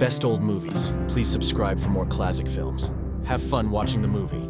Best Old Movies. Please subscribe for more classic films. Have fun watching the movie.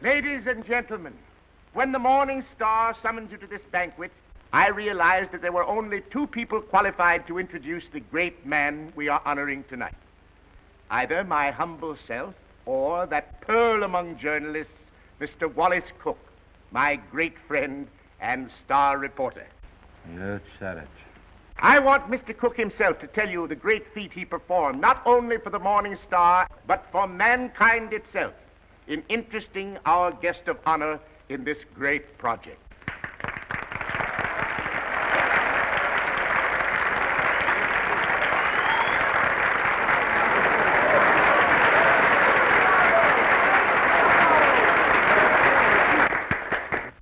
Ladies and gentlemen, when the Morning Star summoned you to this banquet, I realized that there were only two people qualified to introduce the great man we are honoring tonight. Either my humble self or that pearl among journalists, Mr. Wallace Cook, my great friend and star reporter. You said it. I want Mr. Cook himself to tell you the great feat he performed, not only for the Morning Star, but for mankind itself, in interesting our guest of honor in this great project.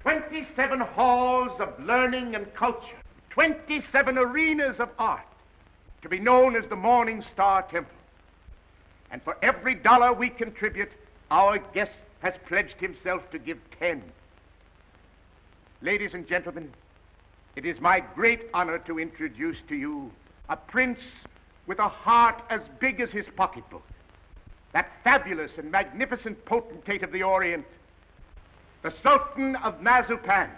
"27 halls of learning and culture, 27 arenas of art, to be known as the Morning Star Temple. And for every dollar we contribute, our guest has pledged himself to give 10. Ladies and gentlemen, it is my great honor to introduce to you a prince with a heart as big as his pocketbook, that fabulous and magnificent potentate of the Orient, the Sultan of Mazupan.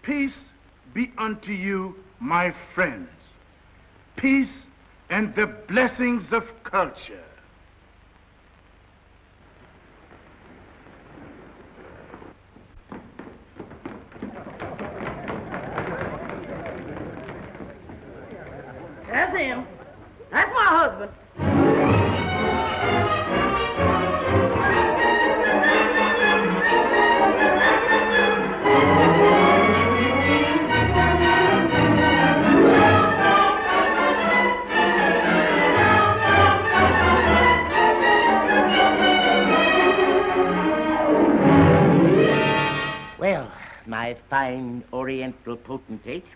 Peace be unto you, my friends. Peace and the blessings of culture. That's him. That's my husband. Well, my fine Oriental potentate,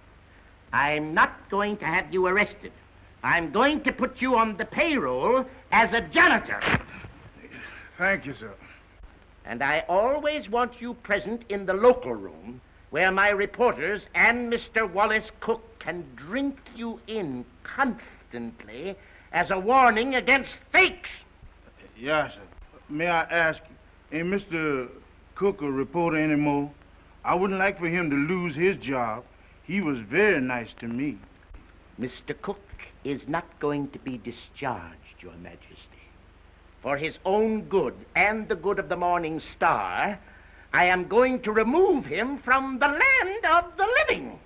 I'm not going to have you arrested, I'm going to put you on the payroll as a janitor. Thank you, sir. And I always want you present in the local room where my reporters and Mr. Wallace Cook can drink you in constantly as a warning against fakes. Yes, sir. May I ask, ain't Mr. Cook a reporter anymore? I wouldn't like for him to lose his job. He was very nice to me. Mr. Cook is not going to be discharged, Your Majesty. For his own good and the good of the Morning Star, I am going to remove him from the land of the living.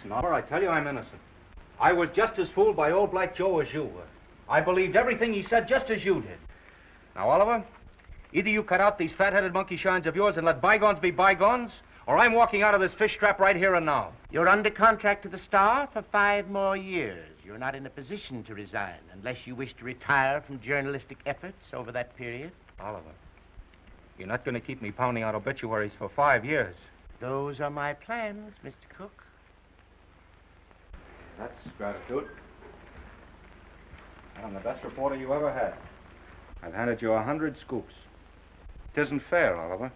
Oliver, I tell you I'm innocent. I was just as fooled by old Black Joe as you were. I believed everything he said just as you did. Now, Oliver, either you cut out these fat-headed monkey shines of yours and let bygones be bygones, or I'm walking out of this fish trap right here and now. You're under contract to the Star for 5 more years. You're not in a position to resign unless you wish to retire from journalistic efforts over that period. Oliver, you're not going to keep me pounding out obituaries for 5 years. Those are my plans, Mr. Cook. That's gratitude. I'm the best reporter you ever had. I've handed you 100 scoops. Tisn't fair, Oliver.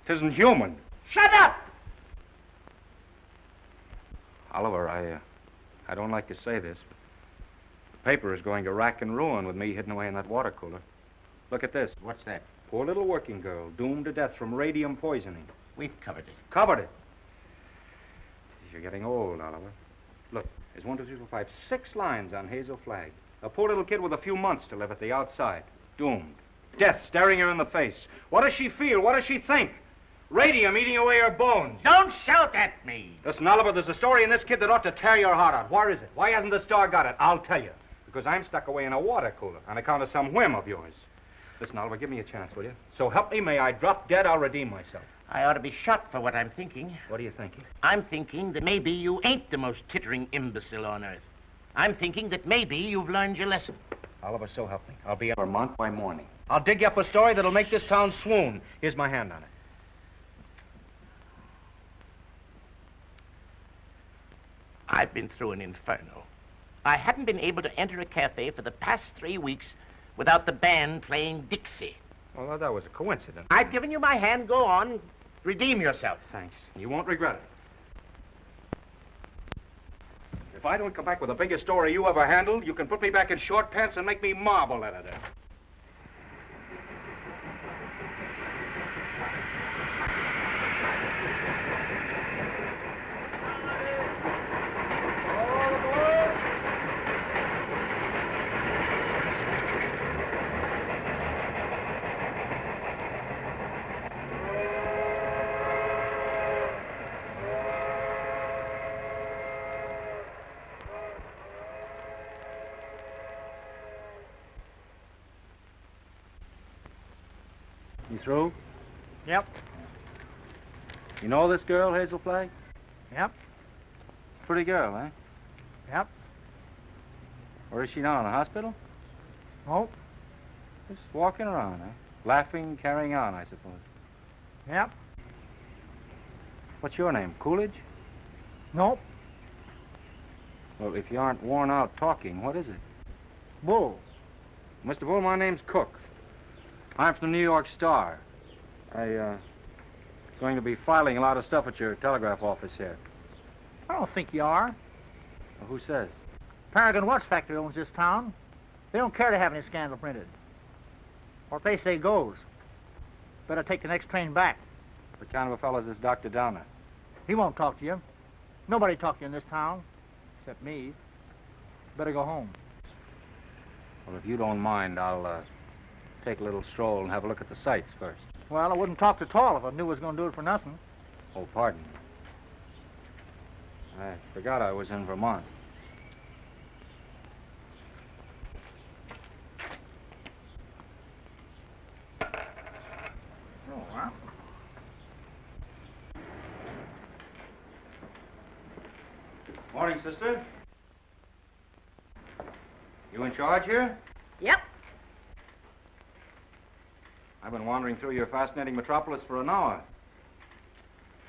Tisn't human. Shut up! Oliver, I don't like to say this, but the paper is going to rack and ruin with me hidden away in that water cooler. Look at this. What's that? Poor little working girl, doomed to death from radium poisoning. We've covered it. Covered it. You're getting old, Oliver. Look, there's 1, 2, 3, 4, 5, 6 lines on Hazel Flagg. A poor little kid with a few months to live at the outside. Doomed. Death staring her in the face. What does she feel? What does she think? Radium eating away her bones. Don't shout at me. Listen, Oliver, there's a story in this kid that ought to tear your heart out. Where is it? Why hasn't the Star got it? I'll tell you. Because I'm stuck away in a water cooler on account of some whim of yours. Listen, Oliver, give me a chance, will you? So help me, may I drop dead, I'll redeem myself. I ought to be shot for what I'm thinking. What are you thinking? I'm thinking that maybe you ain't the most tittering imbecile on earth. I'm thinking that maybe you've learned your lesson. Oliver, so help me. I'll be in Vermont by morning. I'll dig you up a story that'll make this town swoon. Here's my hand on it. I've been through an inferno. I haven't been able to enter a cafe for the past 3 weeks without the band playing Dixie. Well, that was a coincidence. I've given you my hand. Go on. Redeem yourself. Thanks. You won't regret it. If I don't come back with the biggest story you ever handled, you can put me back in short pants and make me marble editor. You through? Yep. You know this girl, Hazel Flagg? Yep. Pretty girl, eh? Yep. Where is she now, in the hospital? Oh. Just walking around, eh? Laughing, carrying on, I suppose. Yep. What's your name, Coolidge? Nope. Well, if you aren't worn out talking, what is it? Bull. Mr. Bull, my name's Cook. I'm from the New York Star. Going to be filing a lot of stuff at your telegraph office here. I don't think you are. Well, who says? Paragon Watch Factory owns this town. They don't care to have any scandal printed. What they say goes. Better take the next train back. What kind of a fellow is this Dr. Downer? He won't talk to you. Nobody talk to you in this town, except me. Better go home. Well, if you don't mind, I'll take a little stroll and have a look at the sights first. Well, I wouldn't talk at all if I knew I was going to do it for nothing. Oh, pardon. I forgot I was in Vermont. Oh, well. Morning, sister. You in charge here? Yep. I've been wandering through your fascinating metropolis for an hour.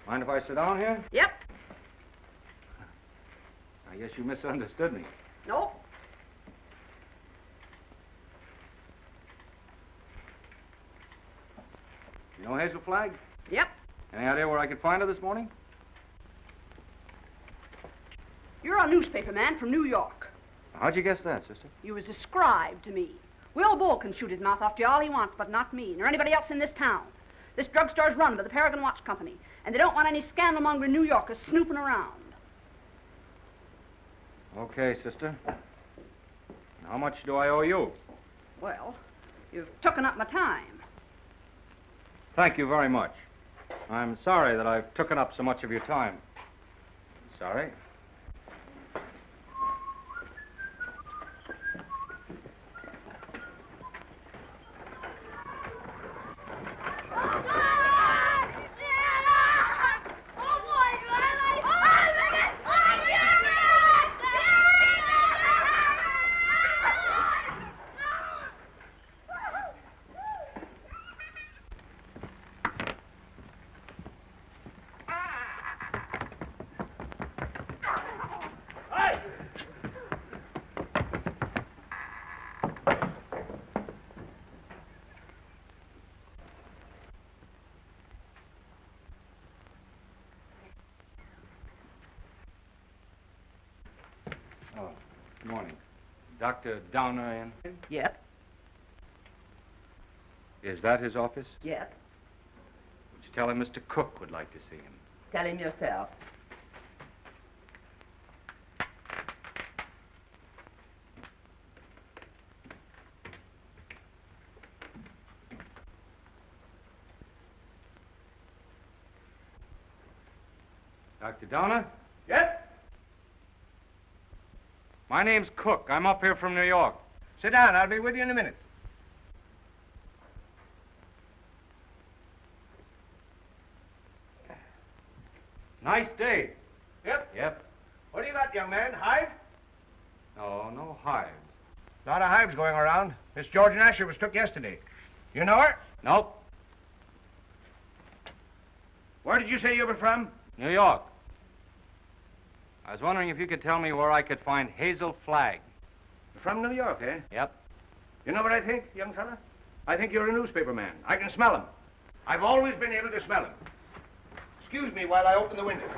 Mind if I sit down here? Yep. I guess you misunderstood me. Nope. You know Hazel Flagg? Yep. Any idea where I could find her this morning? You're a newspaper man from New York. How'd you guess that, sister? You was described to me. Will Bull can shoot his mouth off to you all he wants, but not me, nor anybody else in this town. This drugstore's run by the Paragon Watch Company, and they don't want any scandalmongering New Yorkers snooping around. Okay, sister. How much do I owe you? Well, you've taken up my time. Thank you very much. I'm sorry that I've taken up so much of your time. Sorry. Oh, good morning. Dr. Downer in? Yep. Is that his office? Yep. Would you tell him Mr. Cook would like to see him? Tell him yourself. Dr. Downer? Yes? My name's Cook. I'm up here from New York. Sit down. I'll be with you in a minute. Nice day. Yep. Yep. What do you got, young man? Hive? No hives. A lot of hives going around. Miss George Asher was took yesterday. You know her? Nope. Where did you say you were from? New York. I was wondering if you could tell me where I could find Hazel Flagg. From New York, eh? Yep. You know what I think, young fella? I think you're a newspaper man. I can smell him. I've always been able to smell him. Excuse me while I open the window.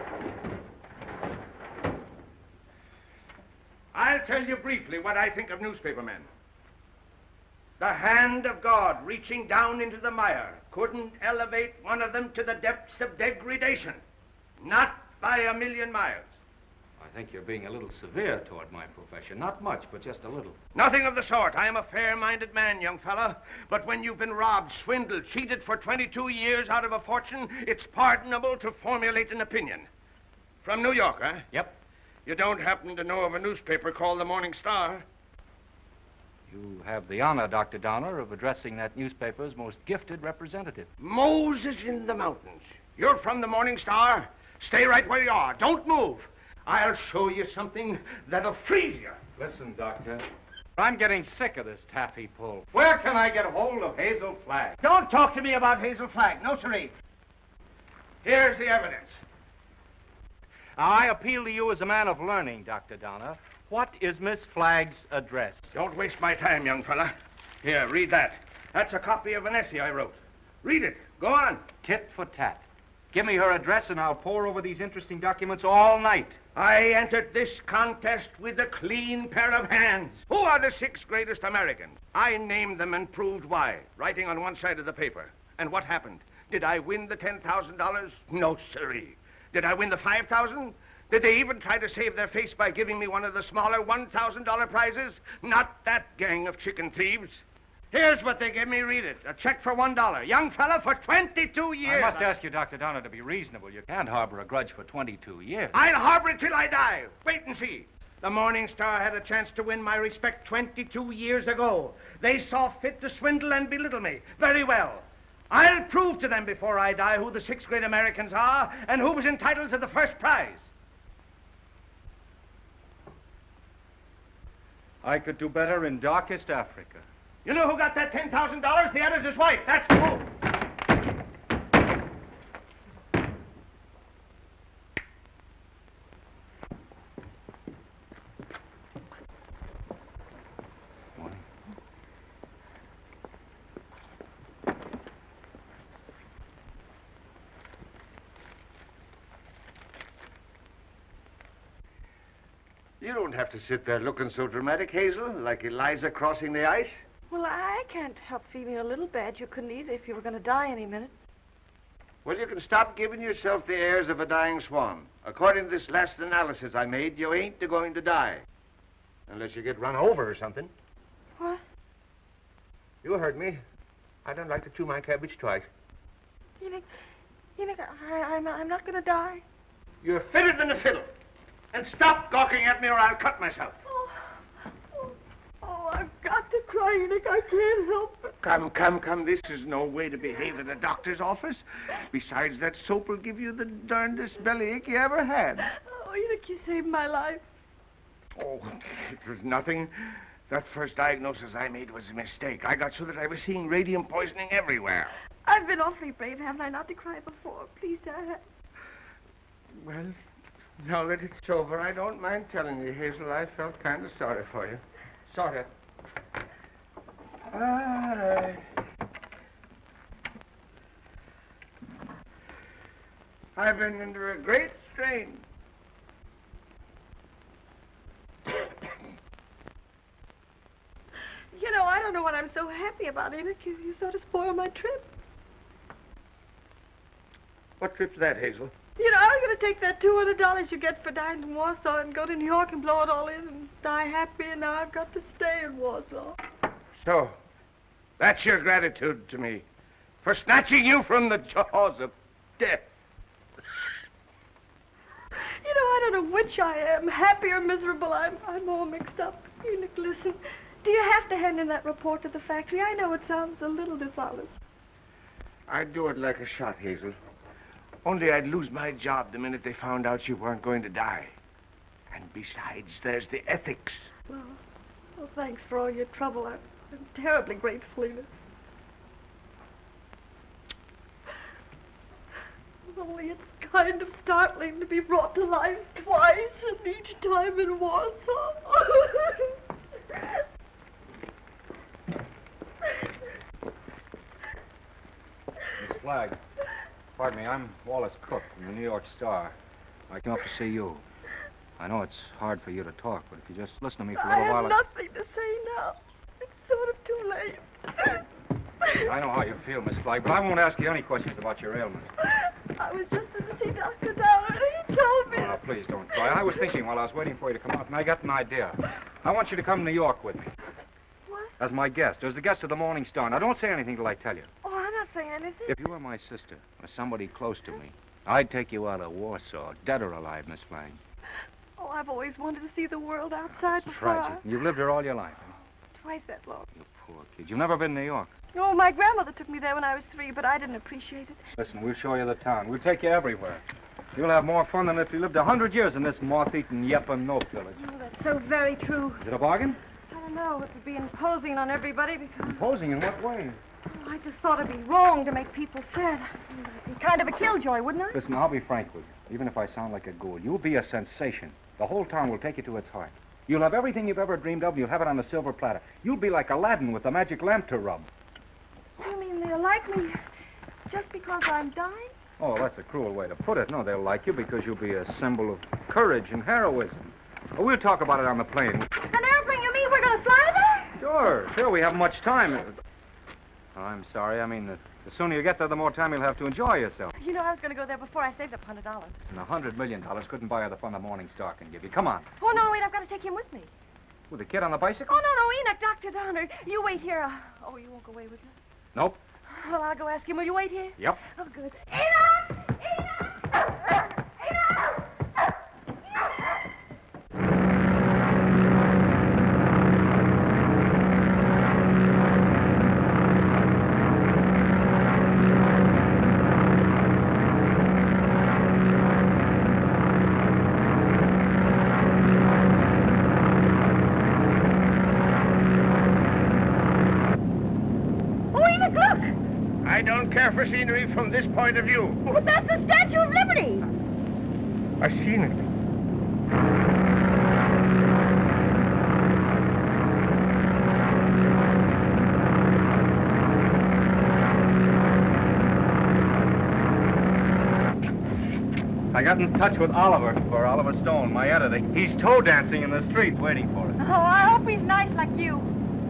I'll tell you briefly what I think of newspaper men. The hand of God reaching down into the mire couldn't elevate one of them to the depths of degradation. Not by a million miles. I think you're being a little severe toward my profession. Not much, but just a little. Nothing of the sort. I am a fair-minded man, young fella. But when you've been robbed, swindled, cheated for 22 years out of a fortune, it's pardonable to formulate an opinion. From New York, huh? Yep. You don't happen to know of a newspaper called the Morning Star? You have the honor, Dr. Downer, of addressing that newspaper's most gifted representative. Moses in the mountains. You're from the Morning Star? Stay right where you are. Don't move. I'll show you something that'll freeze you. Listen, Doctor. I'm getting sick of this taffy pull. Where can I get hold of Hazel Flagg? Don't talk to me about Hazel Flagg. No, sirree. Here's the evidence. I appeal to you as a man of learning, Dr. Downer. What is Miss Flagg's address? Don't waste my time, young fella. Here, read that. That's a copy of an essay I wrote. Read it. Go on. Tit for tat. Give me her address and I'll pore over these interesting documents all night. I entered this contest with a clean pair of hands. Who are the 6 greatest Americans? I named them and proved why, writing on one side of the paper. And what happened? Did I win the $10,000? No, sirree. Did I win the $5,000? Did they even try to save their face by giving me one of the smaller $1,000 prizes? Not that gang of chicken thieves. Here's what they gave me. Read it. A check for $1. Young fella, for 22 years. I must ask you, Dr. Donner, to be reasonable. You can't harbor a grudge for 22 years. I'll harbor it till I die. Wait and see. The Morning Star had a chance to win my respect 22 years ago. They saw fit to swindle and belittle me. Very well. I'll prove to them before I die who the 6 great Americans are and who was entitled to the first prize. I could do better in darkest Africa. You know who got that $10,000? The editor's wife. That's who. You don't have to sit there looking so dramatic, Hazel, like Eliza crossing the ice. Well, I can't help feeling a little bad. You couldn't either if you were going to die any minute. Well, you can stop giving yourself the airs of a dying swan. According to this last analysis I made, you ain't going to die. Unless you get run over or something. What? You heard me. I don't like to chew my cabbage twice. You think I'm not going to die? You're fitter than a fiddle. And stop gawking at me or I'll cut myself. Oh, I've got to cry, Enoch. I can't help it. Come. This is no way to behave in a doctor's office. Besides, that soap will give you the darndest bellyache you ever had. Oh, Enoch, you saved my life. Oh, it was nothing. That first diagnosis I made was a mistake. I got so that I was seeing radium poisoning everywhere. I've been awfully brave, haven't I, not to cry before? Please, Dad. Well, now that it's over, I don't mind telling you, Hazel, I felt kind of sorry for you. Sort of. I've been under a great strain. You know, I don't know what I'm so happy about, Enoch. You sort of spoiled my trip. What trip's that, Hazel? You know, I was going to take that $200 you get for dying in Warsaw and go to New York and blow it all in and die happy, and now I've got to stay in Warsaw. So, that's your gratitude to me for snatching you from the jaws of death. You know, I don't know which I am, happy or miserable. I'm all mixed up. Enoch, listen, do you have to hand in that report to the factory? I know it sounds a little dishonest. I'd do it like a shot, Hazel. Only I'd lose my job the minute they found out you weren't going to die. And besides, there's the ethics. Well, thanks for all your trouble. I'm terribly grateful, Enoch. Only it's kind of startling to be brought to life twice, and each time in Warsaw. Miss Flagg, pardon me, I'm Wallace Cook from the New York Star. I came up to see you. I know it's hard for you to talk, but if you just listen to me for a little I while... have nothing to say now. It's sort of too late. I know how you feel, Miss Flagg, but I won't ask you any questions about your ailment. I was just going to see Dr. Downer, and he told me... Oh, now, please don't cry. I was thinking while I was waiting for you to come out, and I got an idea. I want you to come to New York with me. What? As my guest, as the guest of the Morning Star. Now, don't say anything till I tell you. Oh, I'm not saying anything. If you were my sister, or somebody close to me, I'd take you out of Warsaw, dead or alive, Miss Flagg. Oh, I've always wanted to see the world outside It's before tragic. You've lived here all your life. Huh? Twice that long. You poor kid. You've never been to New York. Oh, my grandmother took me there when I was 3, but I didn't appreciate it. Listen, we'll show you the town. We'll take you everywhere. You'll have more fun than if you lived 100 years in this moth-eaten Yep-and-Nope village. Oh, that's so very true. Is it a bargain? I don't know. It would be imposing on everybody because... Imposing in what way? Oh, I just thought it'd be wrong to make people sad. It'd be kind of a killjoy, wouldn't I? Listen, I'll be frank with you. Even if I sound like a ghoul, you'll be a sensation. The whole town will take you to its heart. You'll have everything you've ever dreamed of, and you'll have it on a silver platter. You'll be like Aladdin with a magic lamp to rub. You mean they'll like me just because I'm dying? Oh, that's a cruel way to put it. No, they'll like you because you'll be a symbol of courage and heroism. Well, we'll talk about it on the plane. An airplane, you mean we're going to fly there? Sure, we haven't much time. Oh, I'm sorry. I mean, the sooner you get there, the more time you'll have to enjoy yourself. You know, I was going to go there before I saved up $100. And $100 million couldn't buy her the fun the Morning Star can give you. Come on. Oh, no, wait, I've got to take him with me. With the kid on the bicycle? Oh, no, Enoch, Dr. Donner. You wait here. Oh, you won't go away with me? Nope. Well, I'll go ask him. Will you wait here? Yep. Oh, good. Enoch! Enoch! I don't care for scenery from this point of view. But that's the Statue of Liberty. I've seen it. I got in touch with Oliver Stone, my editor. He's toe dancing in the street waiting for us. Oh, I hope he's nice like you.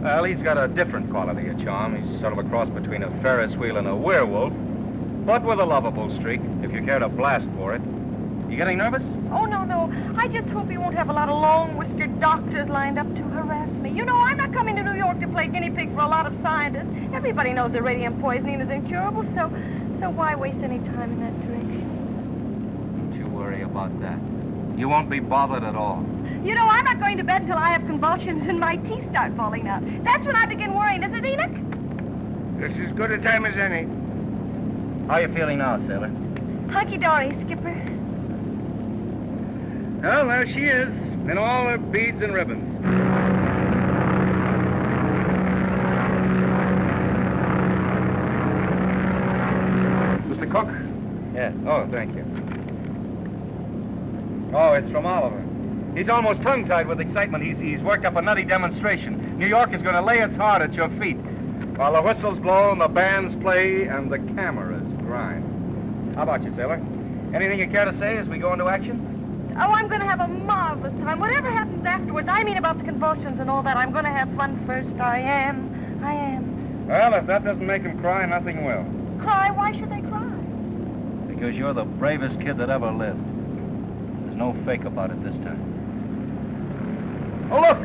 Well, he's got a different quality of charm. He's sort of a cross between a Ferris wheel and a werewolf, but with a lovable streak, if you care to blast for it. You getting nervous? Oh, no. I just hope he won't have a lot of long-whiskered doctors lined up to harass me. You know, I'm not coming to New York to play guinea pig for a lot of scientists. Everybody knows that radium poisoning is incurable, so why waste any time in that direction? Don't you worry about that. You won't be bothered at all. You know, I'm not going to bed until I have convulsions and my teeth start falling out. That's when I begin worrying, isn't it, Enoch? This is as good a time as any. How are you feeling now, sailor? Hunky-dory, Skipper. Well, there she is, in all her beads and ribbons. Mr. Cook? Yes. Oh, thank you. Oh, it's from Oliver. He's almost tongue-tied with excitement. He's worked up a nutty demonstration. New York is going to lay its heart at your feet while the whistles blow and the bands play and the cameras grind. How about you, sailor? Anything you care to say as we go into action? Oh, I'm going to have a marvelous time. Whatever happens afterwards, I mean about the convulsions and all that, I'm going to have fun first. I am. Well, if that doesn't make him cry, nothing will. Cry? Why should they cry? Because you're the bravest kid that ever lived. There's no fake about it this time. Oh, look!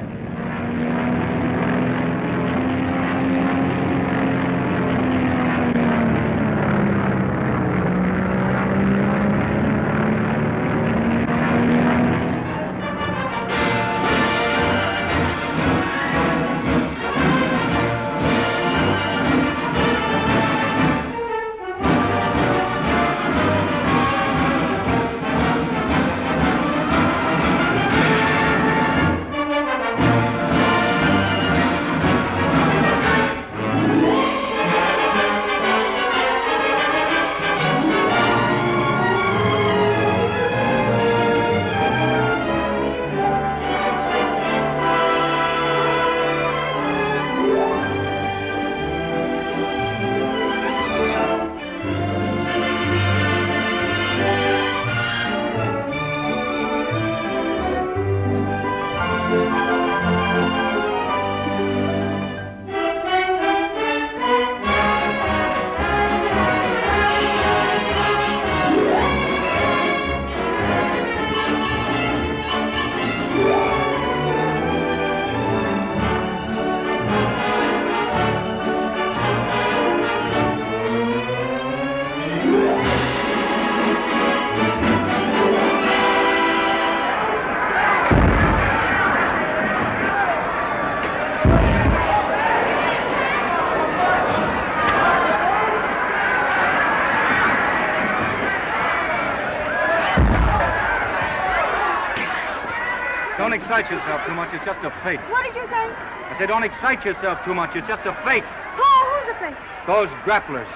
Don't excite yourself too much. It's just a fake. What did you say? I said don't excite yourself too much. It's just a fake. Oh, who's the fake? Those grapplers.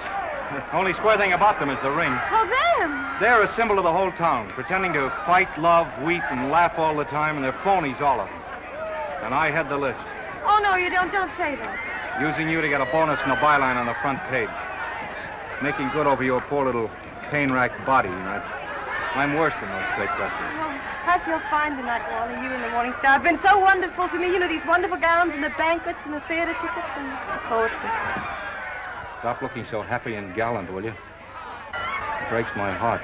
The only square thing about them is the ring. Oh, them. They're a symbol of the whole town, pretending to fight, love, weep, and laugh all the time, and they're phonies, all of them. And I had the list. Oh, no, you don't. Don't say that. Using you to get a bonus and a byline on the front page. Making good over your poor little pain-racked body, I'm worse than those fake wrestlers. Oh, I feel fine tonight, Wally. You and the Morning Star have been so wonderful to me. You know, these wonderful gowns and the banquets and the theater tickets and the poetry. Stop looking so happy and gallant, will you? It breaks my heart.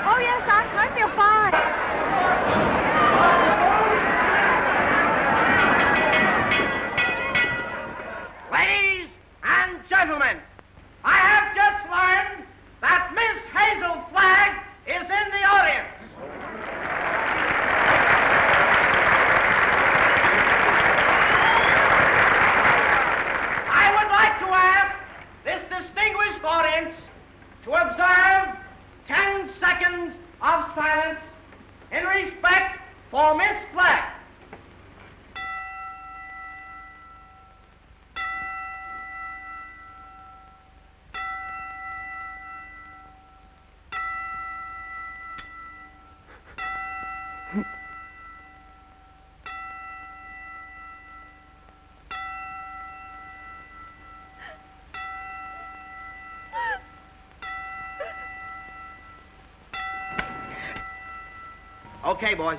Oh, yes, I feel fine. Ladies and gentlemen, I have just learned that Miss Hazel Flagg is in the audience. I would like to ask this distinguished audience to observe 10 seconds of silence in respect for Miss Flagg. Okay, boys.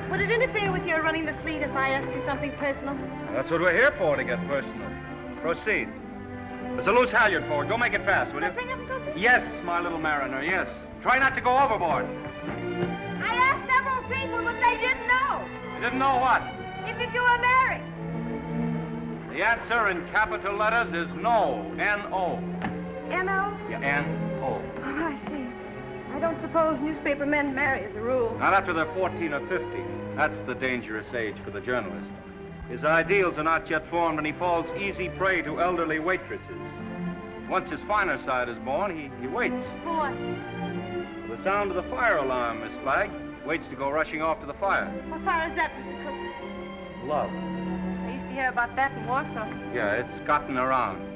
Would it interfere with your running the fleet if I asked you something personal? That's what we're here for, to get personal. Proceed. There's a loose halyard forward. Go make it fast, will you? Nothing of something? Yes, my little mariner, yes. Try not to go overboard. I asked several people, but they didn't know. You didn't know what? If you were married. The answer in capital letters is no. N-O. N-O? Yeah, N-O. Oh, I see. I don't suppose newspaper men marry as a rule. Not after they're 14 or 15. That's the dangerous age for the journalist. His ideals are not yet formed, and he falls easy prey to elderly waitresses. Once his finer side is born, he waits. For what? For the sound of the fire alarm, Miss Flagg. Waits to go rushing off to the fire. What fire is that, Mr. Cook? Love. I used to hear about that in Warsaw. Yeah, it's gotten around.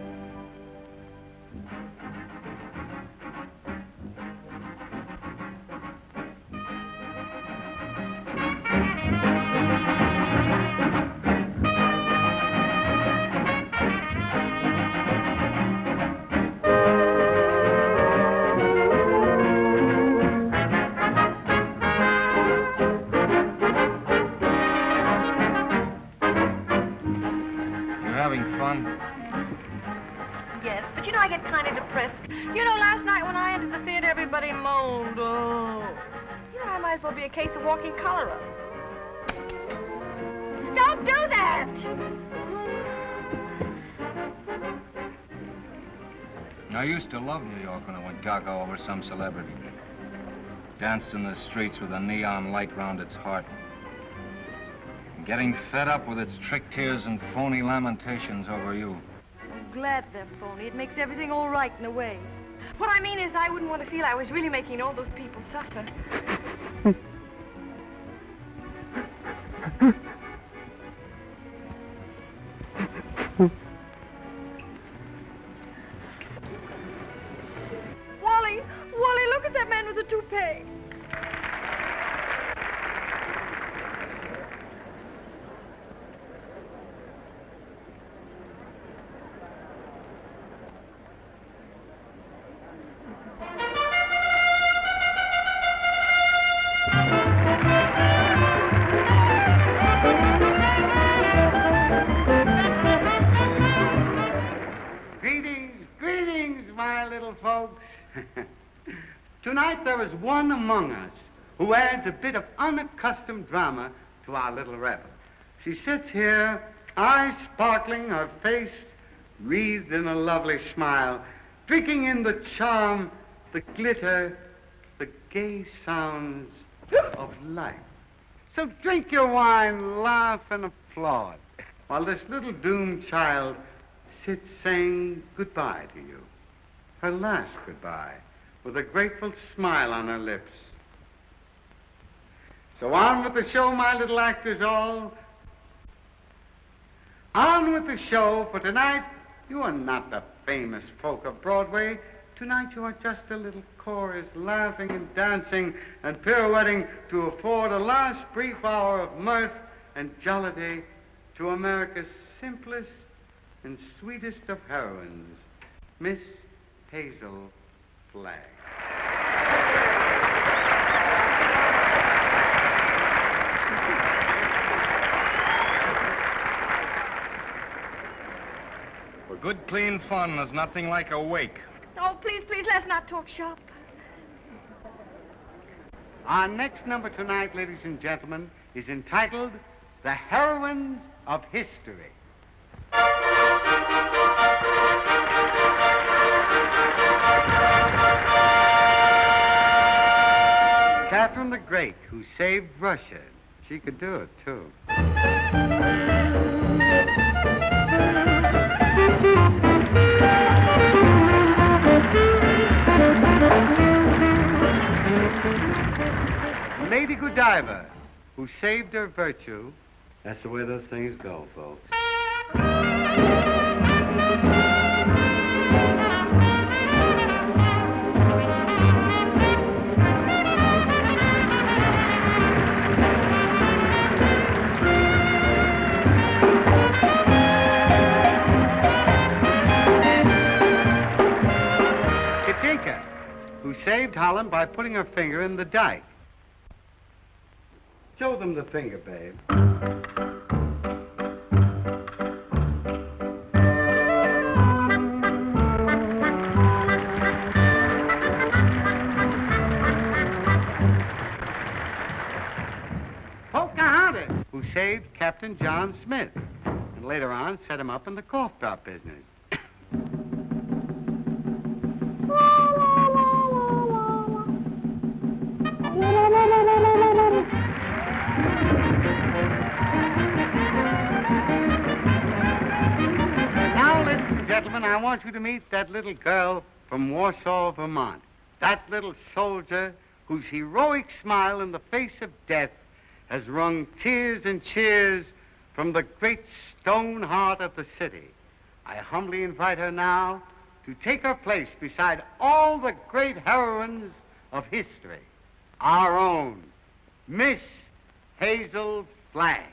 Yes, but you know, I get kind of depressed. You know, last night when I entered the theater, everybody moaned. Oh. You know, I might as well be a case of walking cholera. Don't do that! I used to love New York when I went gaga over some celebrity. Danced in the streets with a neon light round its heart. Getting fed up with its trick tears and phony lamentations over you. I'm glad they're phony. It makes everything all right in a way. What I mean is I wouldn't want to feel I was really making all those people suffer. Wally, look at that man with the toupee. Greetings, my little folks. Tonight there is one among us who adds a bit of unaccustomed drama to our little revel. She sits here, eyes sparkling, her face wreathed in a lovely smile, drinking in the charm, the glitter, the gay sounds of life. So drink your wine, laugh, and applaud, while this little doomed child sits saying goodbye to you, her last goodbye, with a grateful smile on her lips. So on with the show, my little actors all. On with the show, for tonight you are not the famous folk of Broadway. Tonight you are just a little chorus, laughing and dancing and pirouetting to afford a last brief hour of mirth and jollity to America's simplest and sweetest of heroines, Miss Hazel Flagg. For good, clean fun, there's nothing like a wake. Oh, please, please, let's not talk shop. Our next number tonight, ladies and gentlemen, is entitled The Heroines of History. Catherine the Great, who saved Russia. She could do it, too. Lady Godiva, who saved her virtue. That's the way those things go, folks. Katinka, who saved Holland by putting her finger in the dike. Show them the finger, babe. Pocahontas, who saved Captain John Smith, and later on set him up in the cough drop business. Gentlemen, I want you to meet that little girl from Warsaw, Vermont. That little soldier whose heroic smile in the face of death has wrung tears and cheers from the great stone heart of the city. I humbly invite her now to take her place beside all the great heroines of history. Our own Miss Hazel Flagg.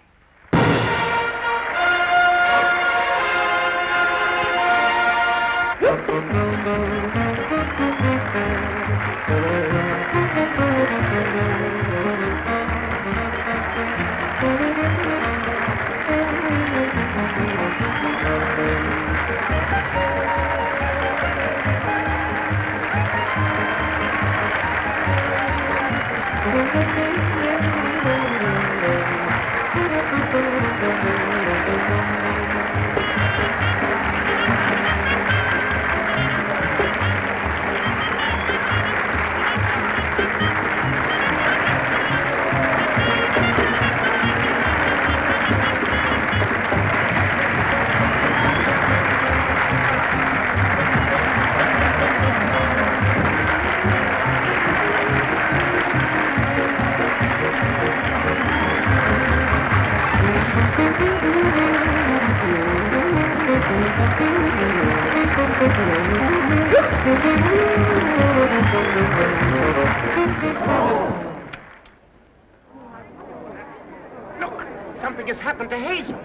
Look, something has happened to Hazel.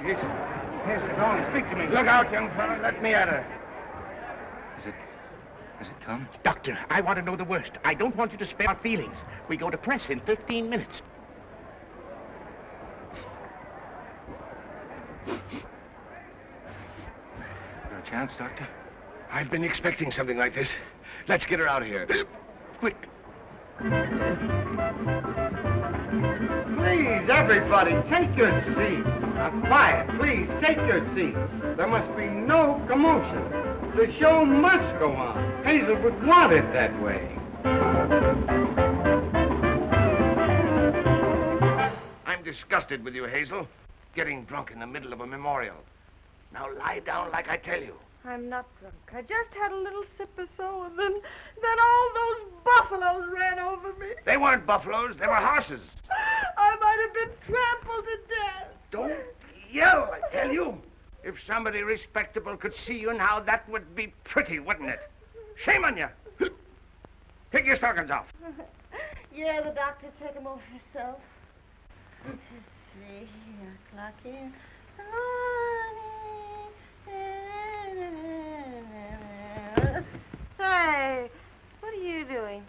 Yes, Hazel, John, speak to me. Look out, young fella. Let me at her. Has it come? Doctor, I want to know the worst. I don't want you to spare our feelings. We go to press in 15 minutes. Got a chance, Doctor? I've been expecting something like this. Let's get her out of here. Quick. Please, everybody, take your seats. Now, quiet, please, take your seats. There must be no commotion. The show must go on. Hazel would want it that way. I'm disgusted with you, Hazel. Getting drunk in the middle of a memorial. Now lie down like I tell you. I'm not drunk. I just had a little sip or so, and then all those buffaloes ran over me. They weren't buffaloes, they were horses. I might have been trampled to death. Don't yell, I tell you. If somebody respectable could see you now, that would be pretty, wouldn't it? Shame on you. Take your stockings off. Yeah, the doctor, take them off yourself. It's 3 o'clock in the morning. Hey, what are you doing?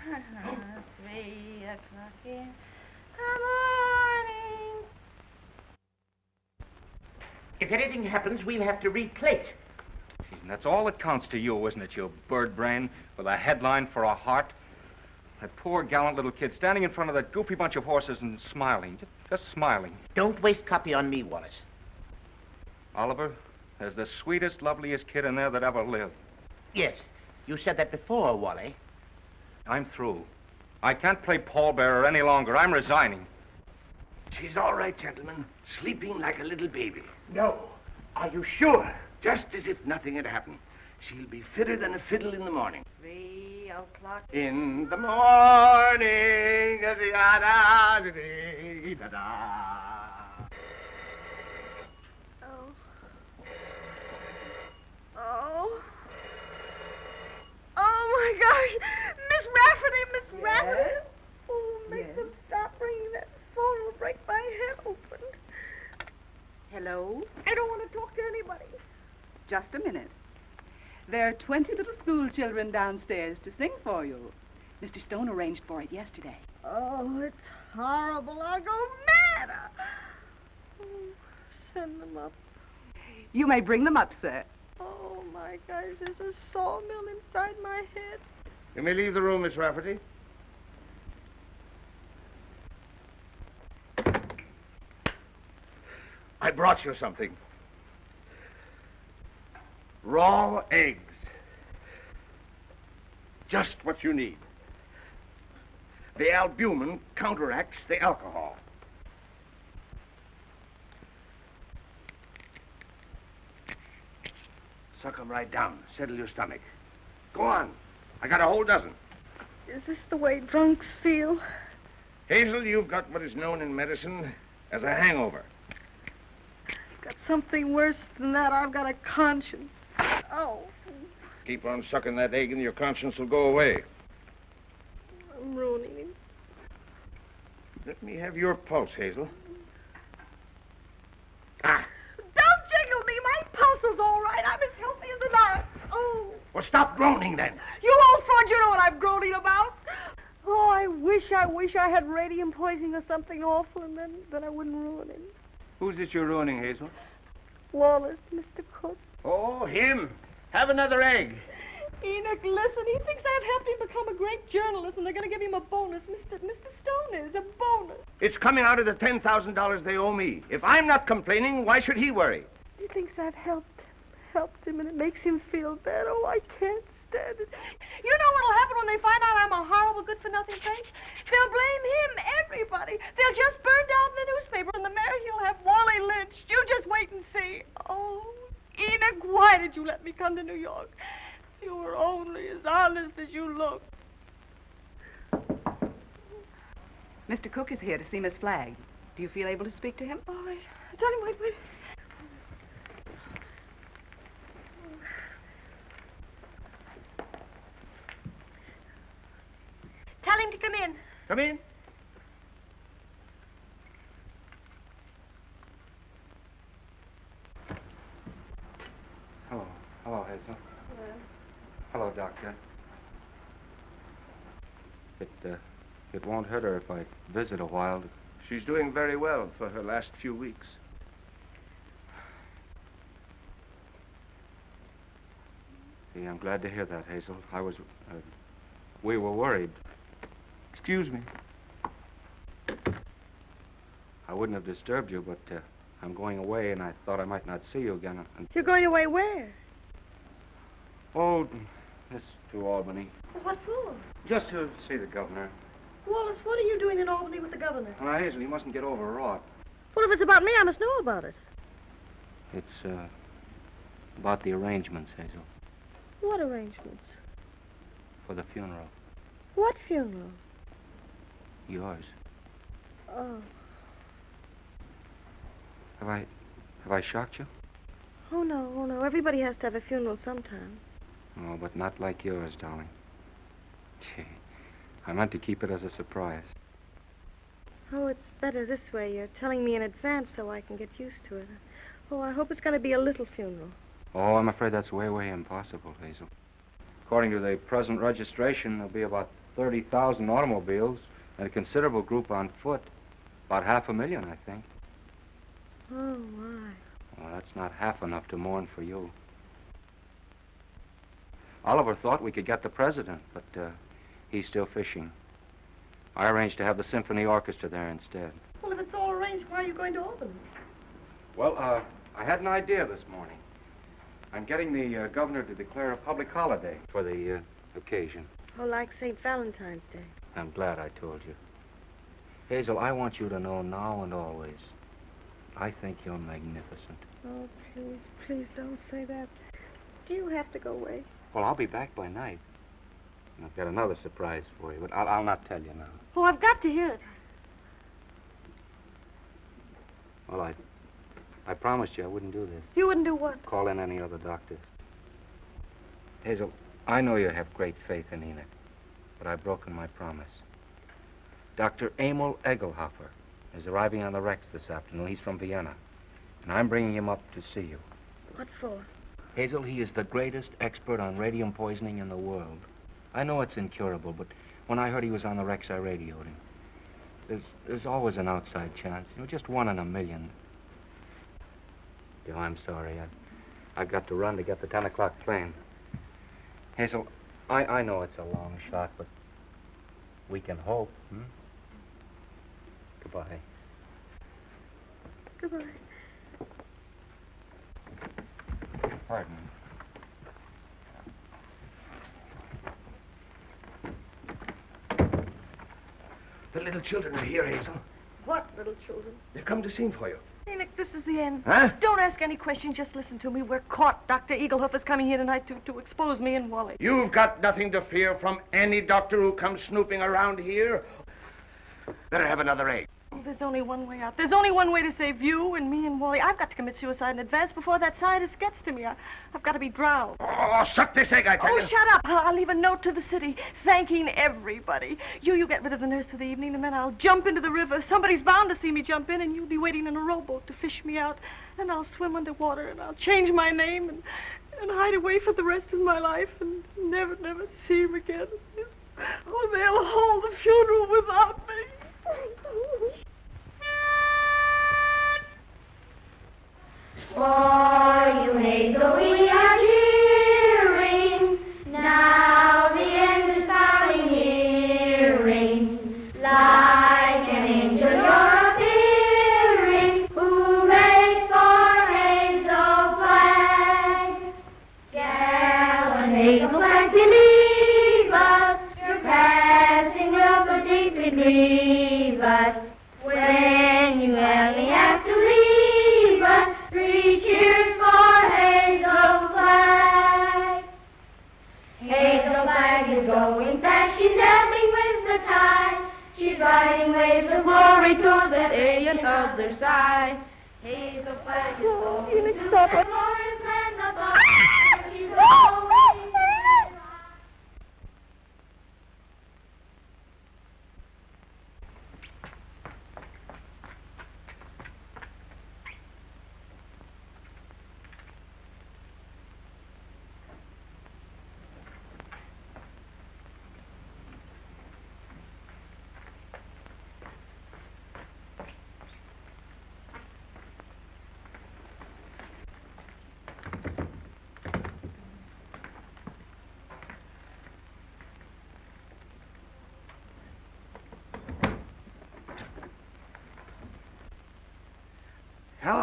3 o'clock in the morning. If anything happens, we'll have to replate. And that's all that counts to you, isn't it, you bird brain, with a headline for a heart? That poor, gallant little kid standing in front of that goofy bunch of horses and smiling, just smiling. Don't waste copy on me, Wallace. Oliver, there's the sweetest, loveliest kid in there that ever lived. Yes, you said that before, Wally. I'm through. I can't play pallbearer any longer. I'm resigning. She's all right, gentlemen. Sleeping like a little baby. No. Are you sure? Just as if nothing had happened. She'll be fitter than a fiddle in the morning. 3 o'clock. In the morning, Oh, my gosh. Miss Rafferty. Oh, make them stop ringing that phone. It'll break my head open. Hello? I don't want to talk to anybody. Just a minute. There are 20 little school children downstairs to sing for you. Mr. Stone arranged for it yesterday. Oh, it's horrible. I'll go mad. Oh, send them up. You may bring them up, sir. Oh, my gosh, there's a sawmill inside my head. You may leave the room, Miss Rafferty. I brought you something. Raw eggs. Just what you need. The albumin counteracts the alcohol. Suck them right down. Settle your stomach. Go on. I got a whole dozen. Is this the way drunks feel? Hazel, you've got what is known in medicine as a hangover. I've got something worse than that. I've got a conscience. Oh. Keep on sucking that egg and your conscience will go away. I'm ruining him. Let me have your pulse, Hazel. Don't jiggle me. My pulse is all right. I'm as healthy as an ox. Oh. Well, stop groaning then. You old fraud, you know what I'm groaning about. Oh, I wish I had radium poisoning or something awful, and then I wouldn't ruin him. Who's this you're ruining, Hazel? Wallace, Mr. Cook. Oh, him. Have another egg. Enoch, listen, he thinks I've helped him become a great journalist, and they're going to give him a bonus. Mr. Stone is a bonus. It's coming out of the $10,000 they owe me. If I'm not complaining, why should he worry? He thinks I've helped him, and it makes him feel bad. Oh, I can't stand it. You know what'll happen when they find out I'm a horrible, good-for-nothing fake? They'll blame him, everybody. They'll just burn down the newspaper, and the mayor, he'll have Wally lynched. You just wait and see. Oh, Enoch, why did you let me come to New York? You were only as honest as you look. Mr. Cook is here to see Miss Flagg. Do you feel able to speak to him? All right. Tell him, wait. Tell him to come in. Come in. Hello, Hazel. Hello, Doctor. It won't hurt her if I visit a while. She's doing very well for her last few weeks. See, I'm glad to hear that, Hazel. We were worried. Excuse me. I wouldn't have disturbed you, but I'm going away, and I thought I might not see you again. You're going away where? Oh, this to Albany. What for? Just to see the governor. Wallace, what are you doing in Albany with the governor? Now, Hazel, you mustn't get overwrought. Well, if it's about me, I must know about it. It's about the arrangements, Hazel, What arrangements? for the funeral. What funeral? Yours. Oh. Have I shocked you? Oh, no. Everybody has to have a funeral sometime. Oh, but not like yours, darling. Gee, I meant to keep it as a surprise. Oh, it's better this way. You're telling me in advance so I can get used to it. Oh, I hope it's going to be a little funeral. Oh, I'm afraid that's way, way impossible, Hazel. According to the present registration, there'll be about 30,000 automobiles and a considerable group on foot. About 500,000, I think. Oh, my. Well, that's not half enough to mourn for you. Oliver thought we could get the president, but he's still fishing. I arranged to have the symphony orchestra there instead. Well, if it's all arranged, why are you going to Albany? Well, I had an idea this morning. I'm getting the governor to declare a public holiday for the occasion. Oh, like St. Valentine's Day. I'm glad I told you. Hazel, I want you to know now and always, I think you're magnificent. Oh, please don't say that. Do you have to go away? Well, I'll be back by night. And I've got another surprise for you, but I'll not tell you now. Oh, I've got to hear it. Well, I promised you I wouldn't do this. You wouldn't do what? Call in any other doctors. Hazel, I know you have great faith in Enoch, but I've broken my promise. Dr. Emil Egelhofer is arriving on the Rex this afternoon. He's from Vienna, and I'm bringing him up to see you. What for? Hazel, he is the greatest expert on radium poisoning in the world. I know it's incurable, but when I heard he was on the Rex, I radioed him. There's always an outside chance, just 1 in a million. Oh, I'm sorry. I've got to run to get the 10 o'clock plane. Hazel, I know it's a long shot, but we can hope, hmm? Goodbye. Goodbye. Pardon. The little children are here, Hazel. What little children? They've come to sing for you. Enoch, this is the end. Huh? Don't ask any questions, just listen to me. We're caught. Dr. Egelhofer's coming here tonight to expose me and Wally. You've got nothing to fear from any doctor who comes snooping around here. Better have another egg. Oh, there's only one way out. There's only one way to save you and me and Wally. I've got to commit suicide in advance before that scientist gets to me. I've got to be drowned. Oh, suck this egg, I tell you. Oh, shut up. I'll leave a note to the city thanking everybody. You get rid of the nurse for the evening, and then I'll jump into the river. Somebody's bound to see me jump in, and you'll be waiting in a rowboat to fish me out. And I'll swim underwater, and I'll change my name and hide away for the rest of my life and never see him again. Oh, they'll hold the funeral without me. For you, Hazel, we are cheering. Now the end is darling nearing. Like an angel you're appearing. Hooray for Hazel Flagg. Gallant Hazel Flagg, believe us. Your passing will so deeply grieve us. When you only have to leave us, 3 cheers for Hazel Flagg. Hazel Flagg is going fast, she's ebbing with the tide. She's riding waves of glory toward that alien other side. Hazel Flagg is going to that glorious land above. She's going.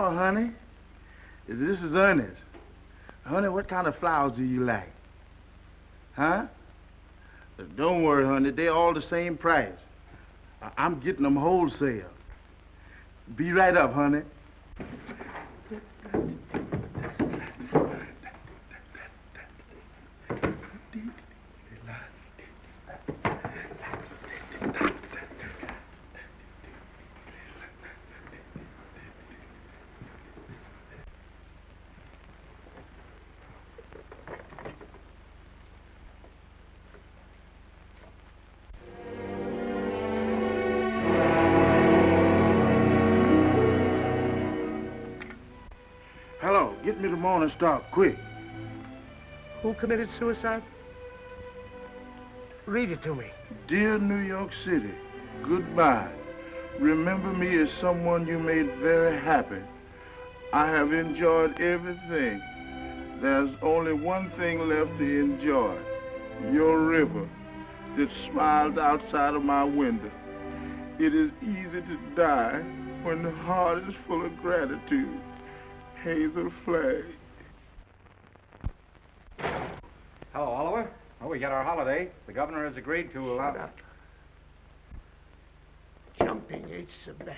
flower, honey. This is Ernest. Honey, what kind of flowers do you like? Huh? Don't worry, honey. They're all the same price. I'm getting them wholesale. Be right up, honey. Hello, get me the Morning Star, quick. Who committed suicide? Read it to me. Dear New York City, goodbye. Remember me as someone you made very happy. I have enjoyed everything. There's only one thing left to enjoy. Your river that smiles outside of my window. It is easy to die when the heart is full of gratitude. Hazel Flagg. Hello, Oliver. Well, we got our holiday. The governor has agreed to allow... Shut up. Jumping H. Sebastian.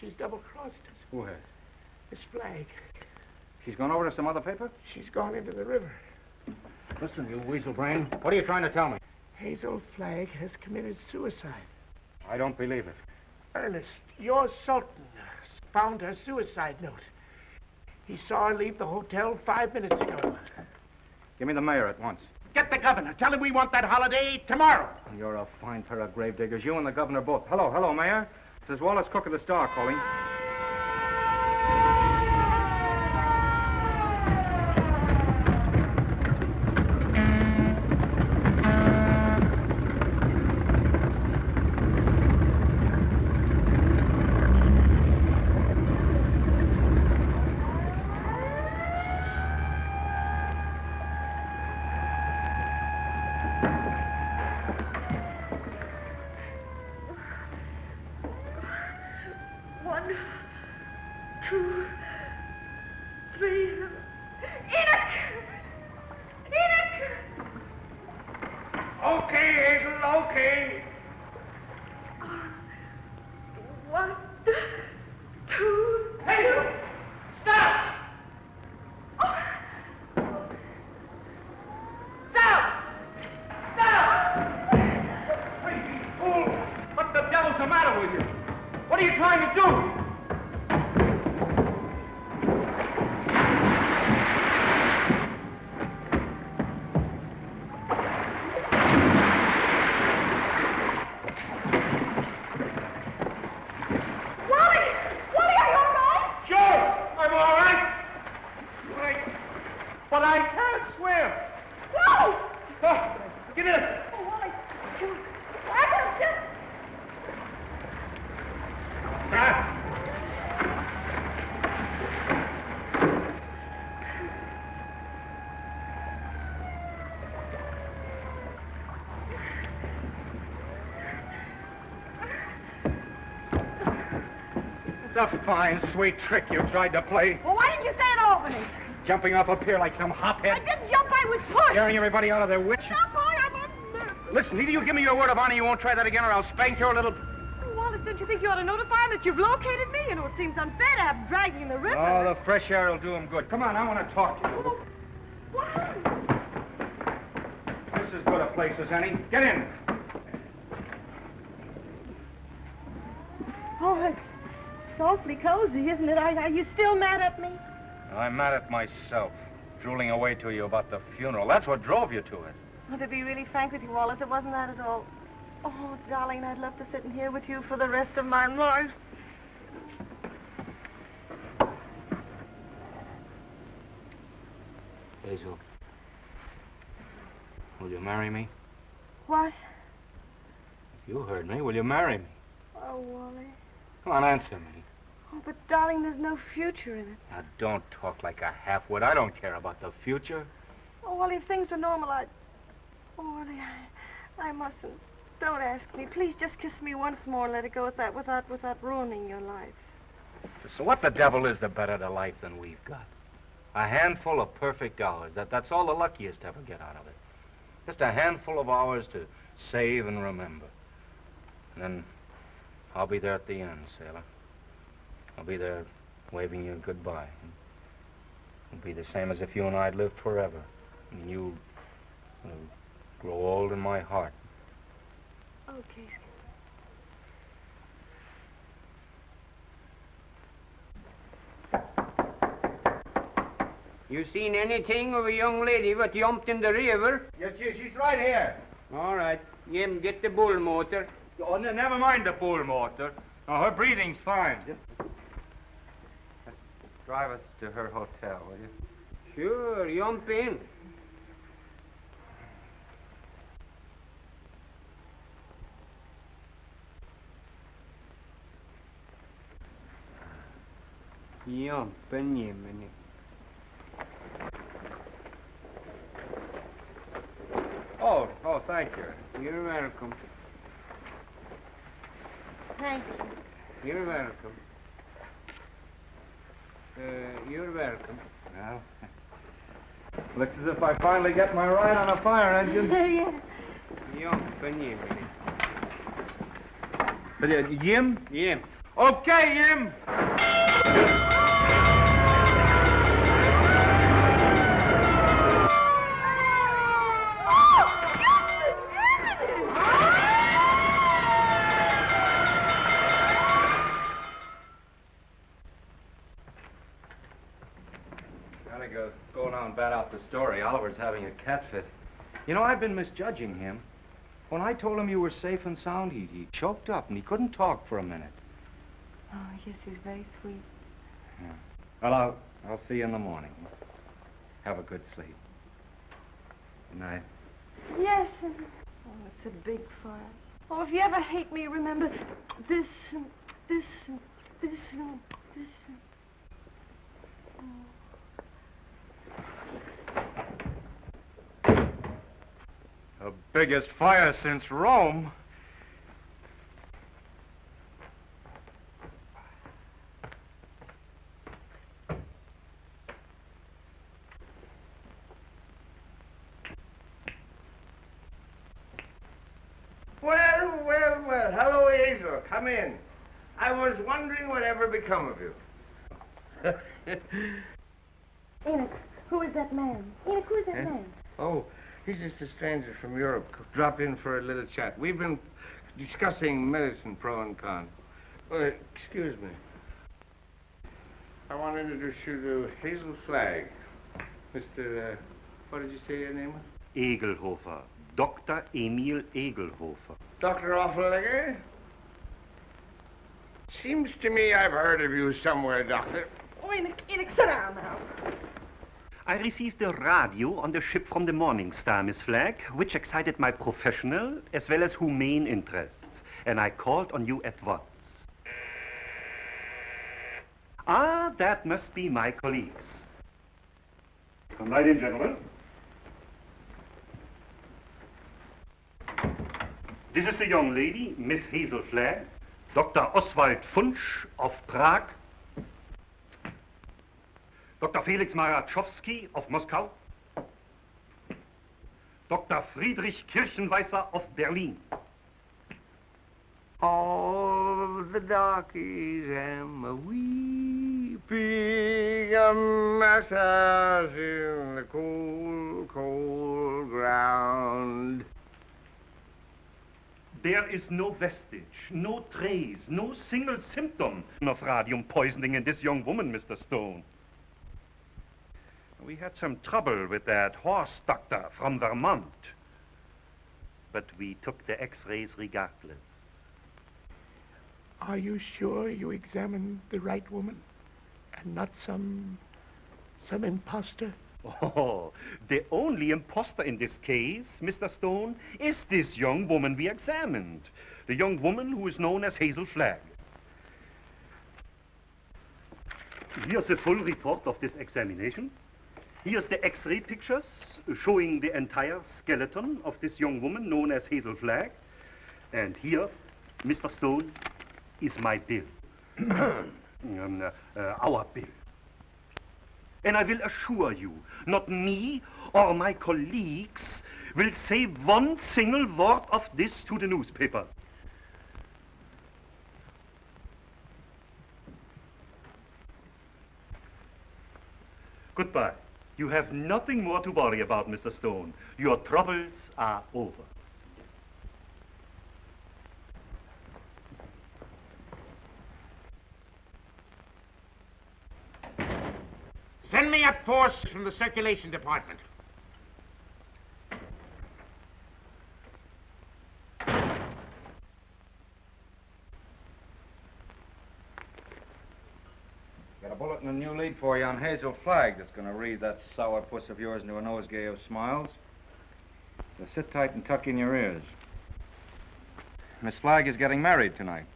She's double-crossed us. Who has? Miss Flagg. She's gone over to some other paper? She's gone into the river. Listen, you weasel brain. What are you trying to tell me? Hazel Flagg has committed suicide. I don't believe it. Ernest, your Sultan found her suicide note. He saw her leave the hotel 5 minutes ago. Give me the mayor at once. Get the governor. Tell him we want that holiday tomorrow. You're a fine pair of gravediggers. You and the governor both. Hello, Mayor. This is Wallace Cook of the Star calling. It's a fine, sweet trick you tried to play. Well, why didn't you say it Albany? Jumping off a pier like some hophead. I didn't jump, I was pushed. Scaring everybody out of their wits. Stop, boy, I'm unnerved. Listen, either you give me your word of honor you won't try that again, or I'll spank your little... Oh, Wallace, don't you think you ought to notify him that you've located me? You know, it seems unfair to have him dragging in the river. Oh, the fresh air will do him good. Come on, I want to talk to you. Oh, why? This is as good a place as any. Get in. Oh, it's awfully cozy, isn't it? Are you still mad at me? I'm mad at myself, drooling away to you about the funeral. That's what drove you to it. Well, to be really frank with you, Wallace, it wasn't that at all. Oh, darling, I'd love to sit in here with you for the rest of my life. Hazel, will you marry me? What? You heard me. Will you marry me? Oh, Wally. Come on, answer me. Oh, but darling, there's no future in it. Now, don't talk like a half-wit. I don't care about the future. Oh, Wally, if things were normal, I'd... Oh, Wally, I mustn't. Don't ask me. Please just kiss me once more and let it go at that without ruining your life. So what the devil is the better to life than we've got? A handful of perfect hours. That's all the luckiest ever get out of it. Just a handful of hours to save and remember. And then I'll be there at the end, sailor. I'll be there waving you goodbye. It'll be the same as if you and I'd lived forever. And you'll grow old in my heart. Okay. You seen anything of a young lady what jumped in the river? Yes, she's right here. All right. Jim, get the bull motor. Oh, never mind the bull motor. No, her breathing's fine. Just drive us to her hotel, will you? Sure, jump in. Jump in, Jiminy. Oh, thank you. You're welcome. Thank you. You're welcome. You're welcome. Well, looks as if I finally get my ride on a fire engine. Yeah. Jump in, Jiminy. Jim? Jim. Okay, Jim. Go now and bat out the story. Oliver's having a cat fit. You know, I've been misjudging him. When I told him you were safe and sound, he choked up and he couldn't talk for a minute. Oh, yes, he's very sweet. Yeah. Well, I'll see you in the morning. Have a good sleep. Good night. Yes. Oh, it's a big fire. Oh, if you ever hate me, remember this and this and this and this and... Oh. The biggest fire since Rome. Well. Hello, Hazel. Come in. I was wondering whatever become of you. Enoch, who is that man? Enoch, who is that man? Oh, he's just a stranger from Europe. Drop in for a little chat. We've been discussing medicine, pro and con. Excuse me. I want to introduce you to Hazel Flagg. Mr. What did you say your name was? Egelhofer. Dr. Emil Egelhofer. Dr. Offenlegger? Seems to me I've heard of you somewhere, Doctor. Oh, Enoch, sit down now. I received a radio on the ship from the Morning Star, Miss Flagg, which excited my professional as well as humane interests, and I called on you at once. Ah, that must be my colleagues. Come right in, gentlemen. This is the young lady, Miss Hazel Flagg, Dr. Oswald Funsch of Prague, Dr. Felix Marachowski of Moscow, Dr. Friedrich Kirchenweißer of Berlin. All the darkies am a-weeping, a massage in the cold, cold ground. There is no vestige, no trace, no single symptom of radium poisoning in this young woman, Mr. Stone. We had some trouble with that horse doctor from Vermont, but we took the x-rays regardless. Are you sure you examined the right woman and not some imposter? Oh, the only imposter in this case, Mr. Stone, is this young woman we examined. The young woman who is known as Hazel Flagg. Here's a full report of this examination. Here's the x-ray pictures showing the entire skeleton of this young woman known as Hazel Flagg. And here, Mr. Stone, is my bill. our bill. And I will assure you, not me or my colleagues will say one single word of this to the newspapers. Goodbye. You have nothing more to worry about, Mr. Stone. Your troubles are over. Send me up force from the circulation department. Got a bulletin and a new lead for you on Hazel Flagg that's going to read that sour puss of yours into a nosegay of smiles. So sit tight and tuck in your ears. Miss Flagg is getting married tonight.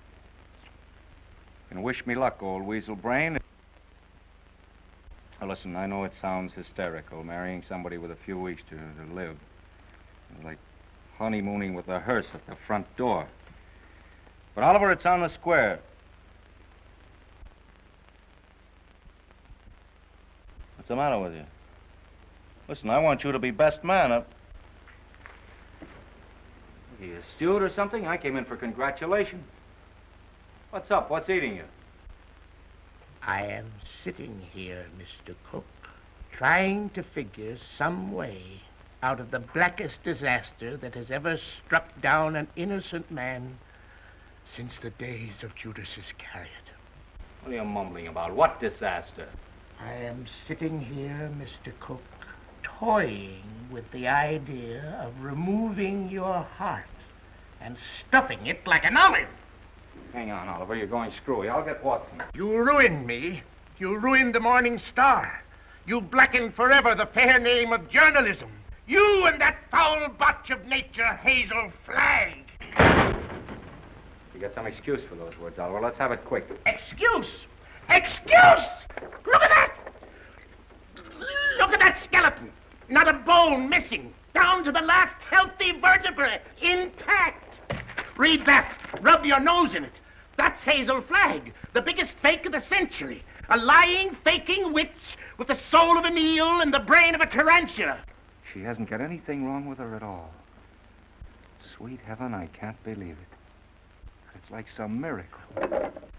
And wish me luck, old weasel brain. Now, listen, I know it sounds hysterical, marrying somebody with a few weeks to live. Like honeymooning with a hearse at the front door. But, Oliver, it's on the square. What's the matter with you? Listen, I want you to be best man. Are you a steward or something? I came in for congratulations. What's up? What's eating you? I am sitting here, Mr. Cook, trying to figure some way out of the blackest disaster that has ever struck down an innocent man since the days of Judas Iscariot. What are you mumbling about? What disaster? I am sitting here, Mr. Cook, toying with the idea of removing your heart and stuffing it like an olive. Hang on, Oliver. You're going screwy. I'll get Watson. You ruined me. You ruined the Morning Star. You blackened forever the fair name of journalism. You and that foul botch of nature, Hazel Flagg. You got some excuse for those words, Oliver. Let's have it quick. Excuse? Excuse? Look at that! Look at that skeleton. Not a bone missing. Down to the last healthy vertebrae. Intact. Read that. Rub your nose in it. That's Hazel Flagg, the biggest fake of the century. A lying, faking witch with the soul of an eel and the brain of a tarantula. She hasn't got anything wrong with her at all. Sweet heaven, I can't believe it. It's like some miracle.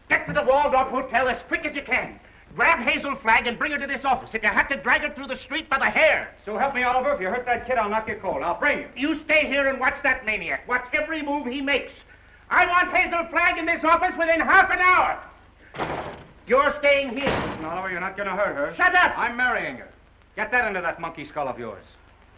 Get to the Waldorf Hotel as quick as you can. Grab Hazel Flagg and bring her to this office. If you have to drag her through the street by the hair. So help me, Oliver. If you hurt that kid, I'll knock you cold. I'll bring you. You stay here and watch that maniac. Watch every move he makes. I want Hazel Flagg in this office within half an hour. You're staying here. Listen, Oliver, you're not going to hurt her. Shut up! I'm marrying her. Get that into that monkey skull of yours.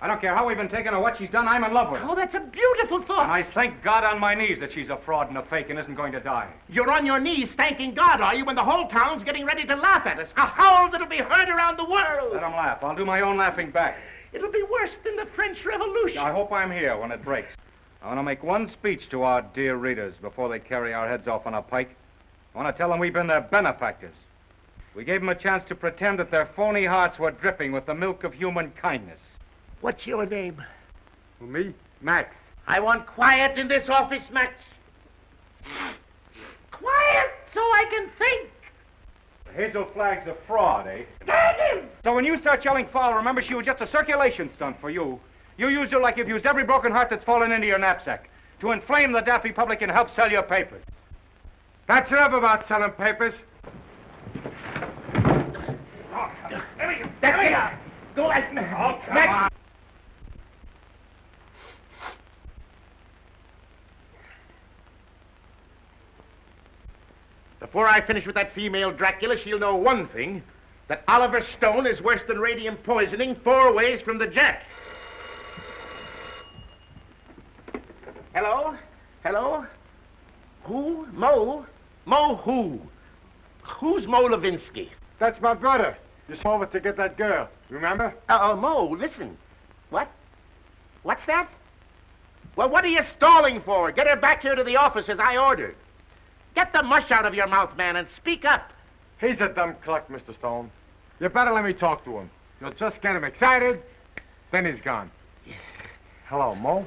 I don't care how we've been taken or what she's done, I'm in love with her. Oh, that's a beautiful thought. And I thank God on my knees that she's a fraud and a fake and isn't going to die. You're on your knees thanking God, are you, when the whole town's getting ready to laugh at us? A howl that'll be heard around the world. Let them laugh. I'll do my own laughing back. It'll be worse than the French Revolution. I hope I'm here when it breaks. I want to make one speech to our dear readers before they carry our heads off on a pike. I want to tell them we've been their benefactors. We gave them a chance to pretend that their phony hearts were dripping with the milk of human kindness. What's your name? Who, me? Max. I want quiet in this office, Max. Quiet so I can think. Hazel Flagg's a fraud, eh? Damn him! So when you start yelling foul, remember she was just a circulation stunt for you. You used her like you've used every broken heart that's fallen into your knapsack to inflame the daffy public and help sell your papers. That's enough about selling papers. There we go. Go like Max. Before I finish with that female Dracula, she'll know one thing, that Oliver Stone is worse than radium poisoning 4 ways from the Jack. Hello? Hello? Who? Mo? Mo who? Who's Mo Levinsky? That's my brother. Just over to get that girl. Remember? Mo, listen. What? What's that? Well, what are you stalling for? Get her back here to the office as I ordered. Get the mush out of your mouth, man, and speak up. He's a dumb cluck, Mr. Stone. You better let me talk to him. You'll just get him excited, then he's gone. Hello, Mo.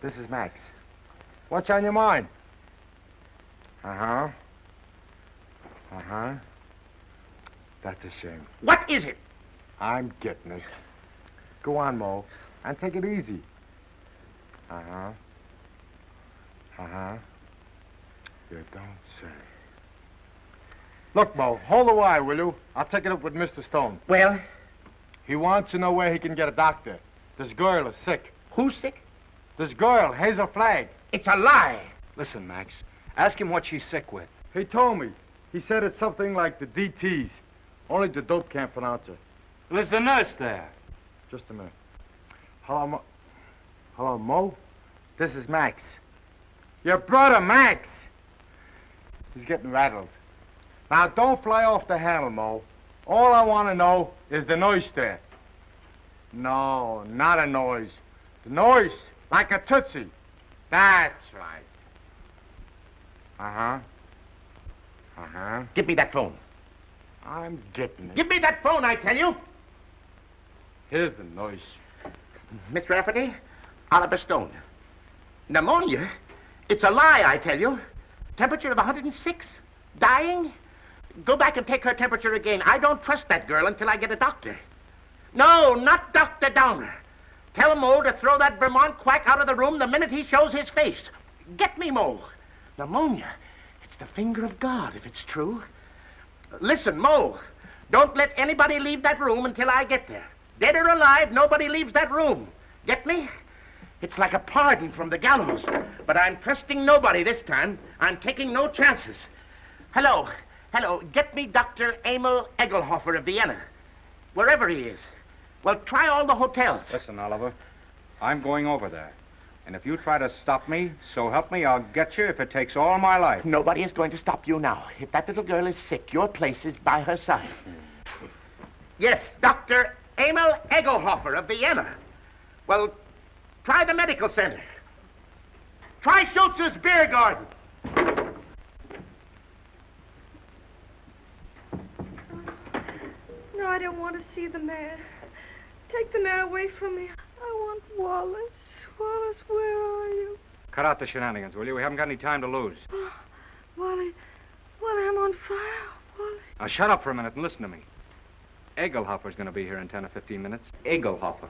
This is Max. What's on your mind? Uh-huh. Uh-huh. That's a shame. What is it? I'm getting it. Go on, Mo, and take it easy. Uh-huh. Uh-huh. You don't say. Look, Mo, hold the wire, will you? I'll take it up with Mr. Stone. Well? He wants to know where he can get a doctor. This girl is sick. Who's sick? This girl, Hazel Flagg. It's a lie. Listen, Max. Ask him what she's sick with. He told me. He said it's something like the DTs. Only the dope can't pronounce it. Well, is the nurse there? Just a minute. Hello, Mo. Hello, Mo? This is Max. Your brother, Max. He's getting rattled. Now, don't fly off the handle, Mo. All I want to know is the noise there. No, not a noise. The noise, like a tootsie. That's right. Uh-huh. Uh-huh. Give me that phone. I'm getting it. Give me that phone, I tell you. Here's the noise. Miss Rafferty, Oliver Stone. Pneumonia? It's a lie, I tell you. Temperature of 106? Dying? Go back and take her temperature again. I don't trust that girl until I get a doctor. No, not Dr. Downer. Tell Mo to throw that Vermont quack out of the room the minute he shows his face. Get me, Mo. Pneumonia. It's the finger of God, if it's true. Listen, Mo, don't let anybody leave that room until I get there. Dead or alive, nobody leaves that room. Get me? It's like a pardon from the gallows. But I'm trusting nobody this time. I'm taking no chances. Hello. Get me Dr. Emil Egelhofer of Vienna. Wherever he is. Well, try all the hotels. Listen, Oliver, I'm going over there. And if you try to stop me, so help me, I'll get you if it takes all my life. Nobody is going to stop you now. If that little girl is sick, your place is by her side. Yes, Dr. Emil Egelhofer of Vienna. Well, try the medical center. Try Schultz's beer garden. No, I don't want to see the mayor. Take the mayor away from me. I want Wallace. Wallace, where are you? Cut out the shenanigans, will you? We haven't got any time to lose. Oh, Wally, I'm on fire. Wally. Now, shut up for a minute and listen to me. Egelhofer's going to be here in 10 or 15 minutes. Egelhofer.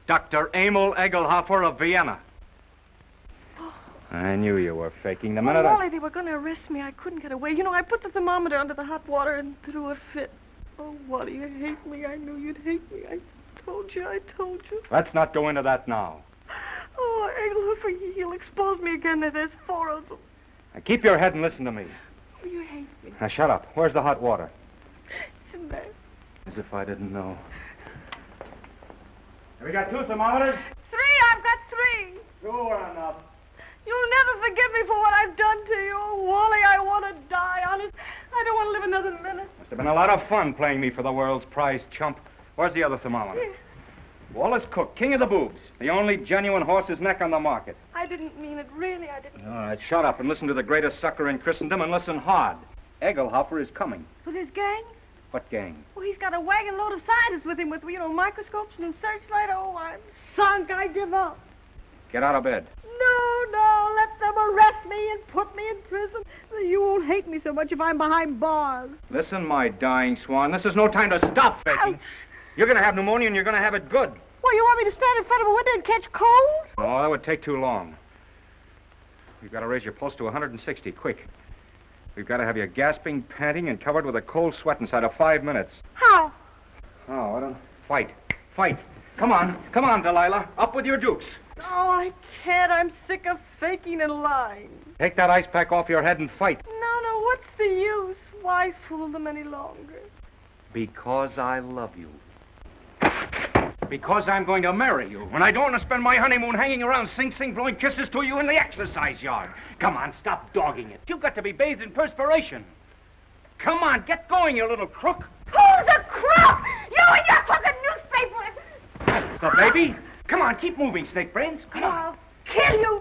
Dr. Emil Egelhofer of Vienna. Oh. I knew you were faking the Oh, minute Wally, they were going to arrest me. I couldn't get away. You know, I put the thermometer under the hot water and threw a fit. Oh, Wally, you hate me. I knew you'd hate me. I told you. Let's not go into that now. Oh, Egelhofer, he'll expose me again. There's 4 of them. Now, keep your head and listen to me. Oh, you hate me. Now, shut up. Where's the hot water? It's in there. As if I didn't know. Have we got 2 thermometers? 3, I've got 3. 2 are enough. You'll never forgive me for what I've done to you. Oh, Wally, I want to die, honest. I don't want to live another minute. Must have been a lot of fun playing me for the world's prize chump. Where's the other thermometer? Here. Wallace Cook, king of the boobs. The only genuine horse's neck on the market. I didn't mean it, really, I didn't. All right, shut up and listen to the greatest sucker in Christendom and listen hard. Egelhofer is coming. With his gang? What gang? Well, he's got a wagon load of scientists with him with, microscopes and searchlight. Oh, I'm sunk. I give up. Get out of bed. No, let them arrest me and put me in prison. You won't hate me so much if I'm behind bars. Listen, my dying swan, this is no time to stop faking. Ouch. You're going to have pneumonia and you're going to have it good. Well, you want me to stand in front of a window and catch cold? Oh, that would take too long. We've got to raise your pulse to 160, quick. We've got to have you gasping, panting, and covered with a cold sweat inside of 5 minutes. How? Oh, I don't... Fight. Come on, Delilah. Up with your dukes. No, I can't. I'm sick of faking and lying. Take that ice pack off your head and fight. No, what's the use? Why fool them any longer? Because I love you. Because I'm going to marry you. And I don't want to spend my honeymoon hanging around Sing Sing blowing kisses to you in the exercise yard. Come on, stop dogging it. You've got to be bathed in perspiration. Come on, get going, you little crook. Who's a crook? You and your crooked newspaper. That's the baby. Come on, keep moving, Snake Brains. Come on. I'll kill you.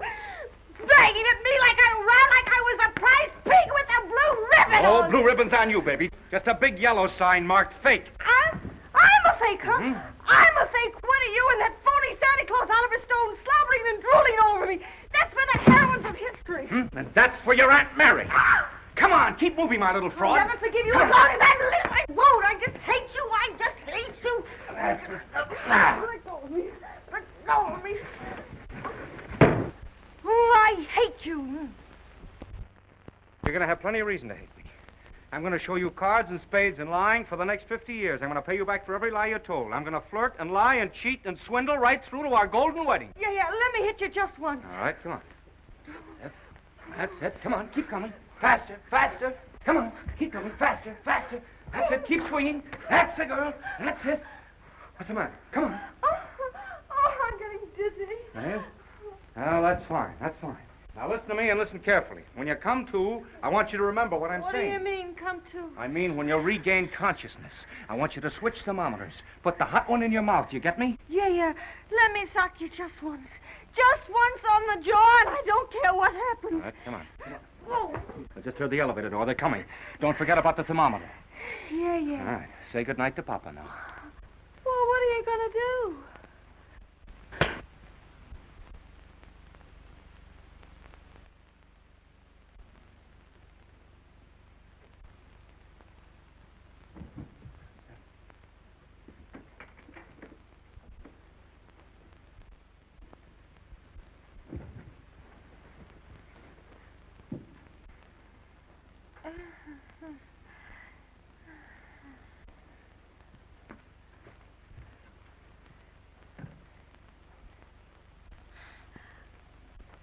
Banging at me like I was a prize pig with a blue ribbon Oh, on. blue ribbon's on you, baby. Just a big yellow sign marked fake. I'm a fake, huh? Mm-hmm. I'm a fake. What are you and that phony Santa Claus Oliver Stone slobbering and drooling over me? That's for the heroines of history. And that's for your Aunt Mary. Come on, keep moving, my little fraud. I'll never forgive you as long as I live. I won't. I just hate you. I just hate you. Let go of me. Let go of me. Oh, I hate you. You're going to have plenty of reason to hate me. I'm going to show you cards and spades and lying for the next 50 years. I'm going to pay you back for every lie you told. I'm going to flirt and lie and cheat and swindle right through to our golden wedding. Yeah, let me hit you just once. All right, come on. That's it. Come on, keep coming. Faster, faster. Come on, keep coming. Faster, faster. That's it. Keep swinging. That's the girl. That's it. What's the matter? Come on. Oh, I'm getting dizzy. Well, that's fine. That's fine. Now listen to me and listen carefully. When you come to, I want you to remember what I'm saying. What do you mean, come to? I mean, when you regain consciousness, I want you to switch thermometers. Put the hot one in your mouth. You get me? Yeah. Let me sock you just once. Just once on the jaw, and I don't care what happens. All right, come on. Whoa. I just heard the elevator door. They're coming. Don't forget about the thermometer. Yeah. All right. Say goodnight to Papa now. Well, what are you going to do?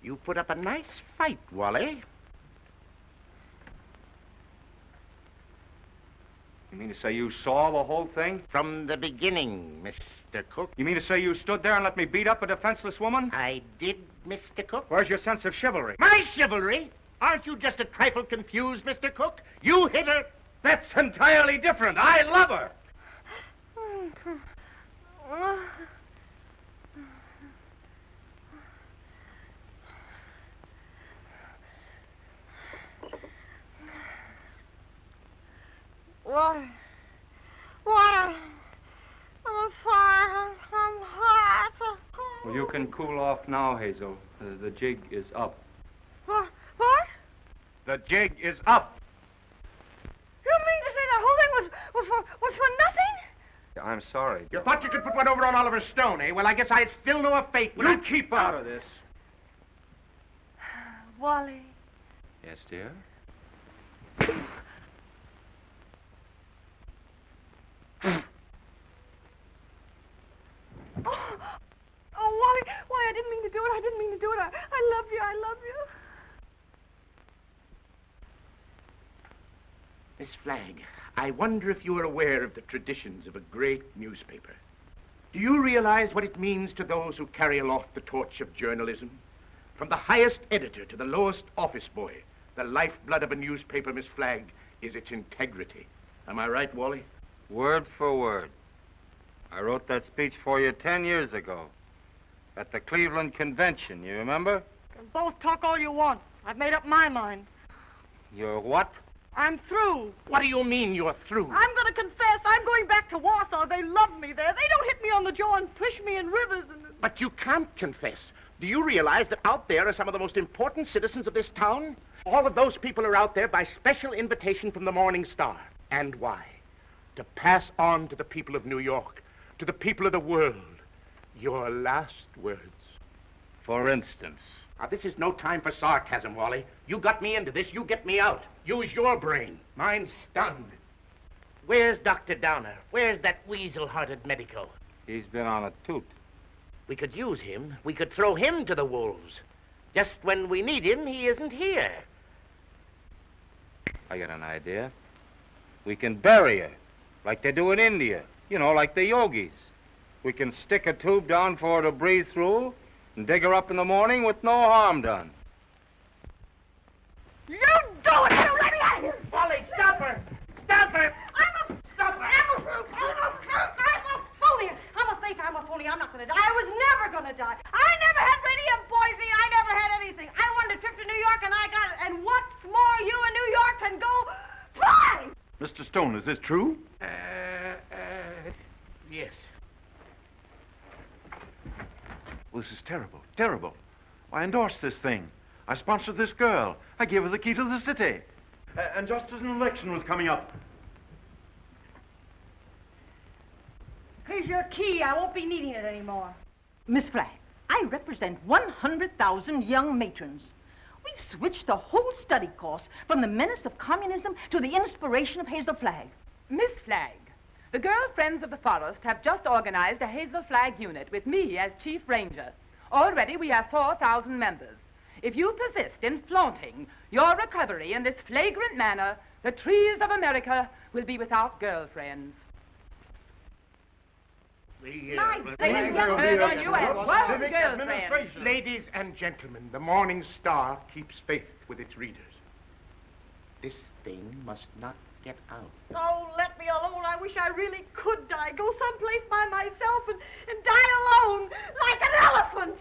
You put up a nice fight, Wally. You mean to say you saw the whole thing? From the beginning, Mr. Cook. You mean to say you stood there and let me beat up a defenseless woman? I did, Mr. Cook. Where's your sense of chivalry? My chivalry? Aren't you just a trifle confused, Mr. Cook? You hit her. That's entirely different. I love her. Water. I'm fire. I'm hot. Well, you can cool off now, Hazel. The jig is up. What? The jig is up. You mean to say the whole thing was for nothing? I'm sorry. You thought you could put one over on Oliver Stone, eh? Well, I guess I'd still know a fake. You keep out of this. Wally. Yes, dear? Oh, Wally, why, I didn't mean to do it. I love you. Miss Flagg, I wonder if you are aware of the traditions of a great newspaper. Do you realize what it means to those who carry aloft the torch of journalism? From the highest editor to the lowest office boy, the lifeblood of a newspaper, Miss Flagg, is its integrity. Am I right, Wally? Word for word. I wrote that speech for you 10 years ago at the Cleveland Convention, you remember? You can both talk all you want. I've made up my mind. You're what? I'm through. What do you mean you're through? I'm going to confess. I'm going back to Warsaw. They love me there. They don't hit me on the jaw and push me in rivers and... But you can't confess. Do you realize that out there are some of the most important citizens of this town? All of those people are out there by special invitation from the Morning Star. And why? To pass on to the people of New York, to the people of the world, your last words. For instance? Now, this is no time for sarcasm, Wally. You got me into this, you get me out. Use your brain. Mine's stunned. Where's Dr. Downer? Where's that weasel-hearted medico? He's been on a toot. We could use him. We could throw him to the wolves. Just when we need him, he isn't here. I got an idea. We can bury her, like they do in India. You know, like the yogis. We can stick a tube down for her to breathe through and dig her up in the morning with no harm done. You do it! You let me out of here! Wally, stop her! Stop her! I'm a fake. I'm a phony. I'm not going to die. I was never going to die. I never had radium poisoning. I never had anything. I wanted a trip to New York, and I got it. And what's more, you in New York can go fly! Mr. Stone, is this true? Yes. Well, this is terrible, terrible. I endorsed this thing. I sponsored this girl. I gave her the key to the city. And just as an election was coming up. Here's your key. I won't be needing it anymore. Miss Flagg, I represent 100,000 young matrons. We've switched the whole study course from the menace of communism to the inspiration of Hazel Flagg. Miss Flagg, the Girl Friends of the Forest have just organized a Hazel Flagg unit with me as Chief Ranger. Already we have 4,000 members. If you persist in flaunting your recovery in this flagrant manner, the trees of America will be without girlfriends. Ladies and gentlemen, the Morning Star keeps faith with its readers. This thing must not get out. Oh, let me alone. I wish I really could die. Go someplace by myself and die alone, like an elephant.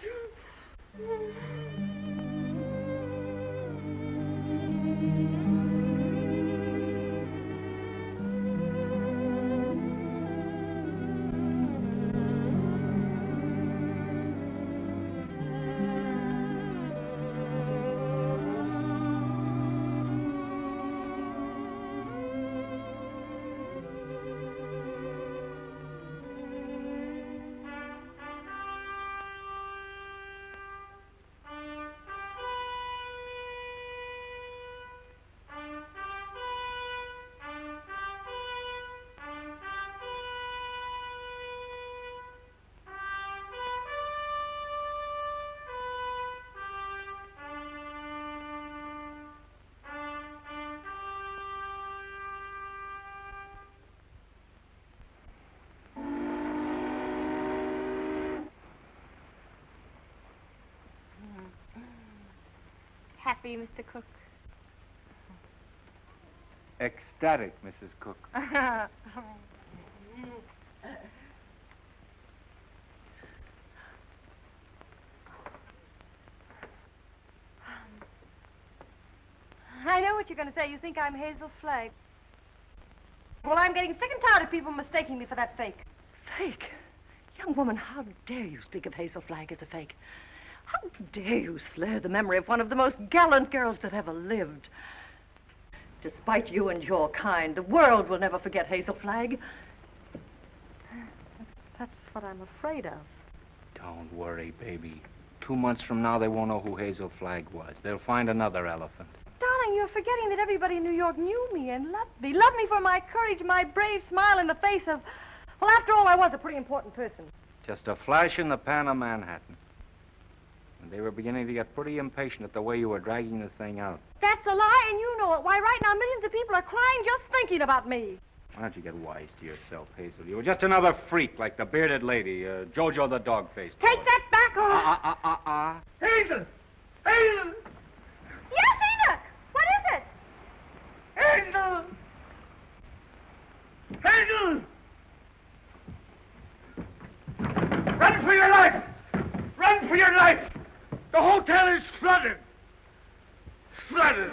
Happy, Mr. Cook? Ecstatic, Mrs. Cook. I know what you're going to say. You think I'm Hazel Flagg. Well, I'm getting sick and tired of people mistaking me for that fake. Fake? Young woman, how dare you speak of Hazel Flagg as a fake? How dare you slur the memory of one of the most gallant girls that ever lived? Despite you and your kind, the world will never forget Hazel Flagg. That's what I'm afraid of. Don't worry, baby. 2 months from now, they won't know who Hazel Flagg was. They'll find another elephant. Darling, you're forgetting that everybody in New York knew me and loved me. Loved me for my courage, my brave smile in the face of... Well, after all, I was a pretty important person. Just a flash in the pan of Manhattan. And they were beginning to get pretty impatient at the way you were dragging the thing out. That's a lie, and you know it. Why, right now, millions of people are crying just thinking about me. Why don't you get wise to yourself, Hazel? You were just another freak like the bearded lady, Jojo the dog-faced boy. Take that back, or... Hazel! Hazel! Yes, Enoch! What is it? Hazel! Hazel! Run for your life! Run for your life! The hotel is flooded! Flooded!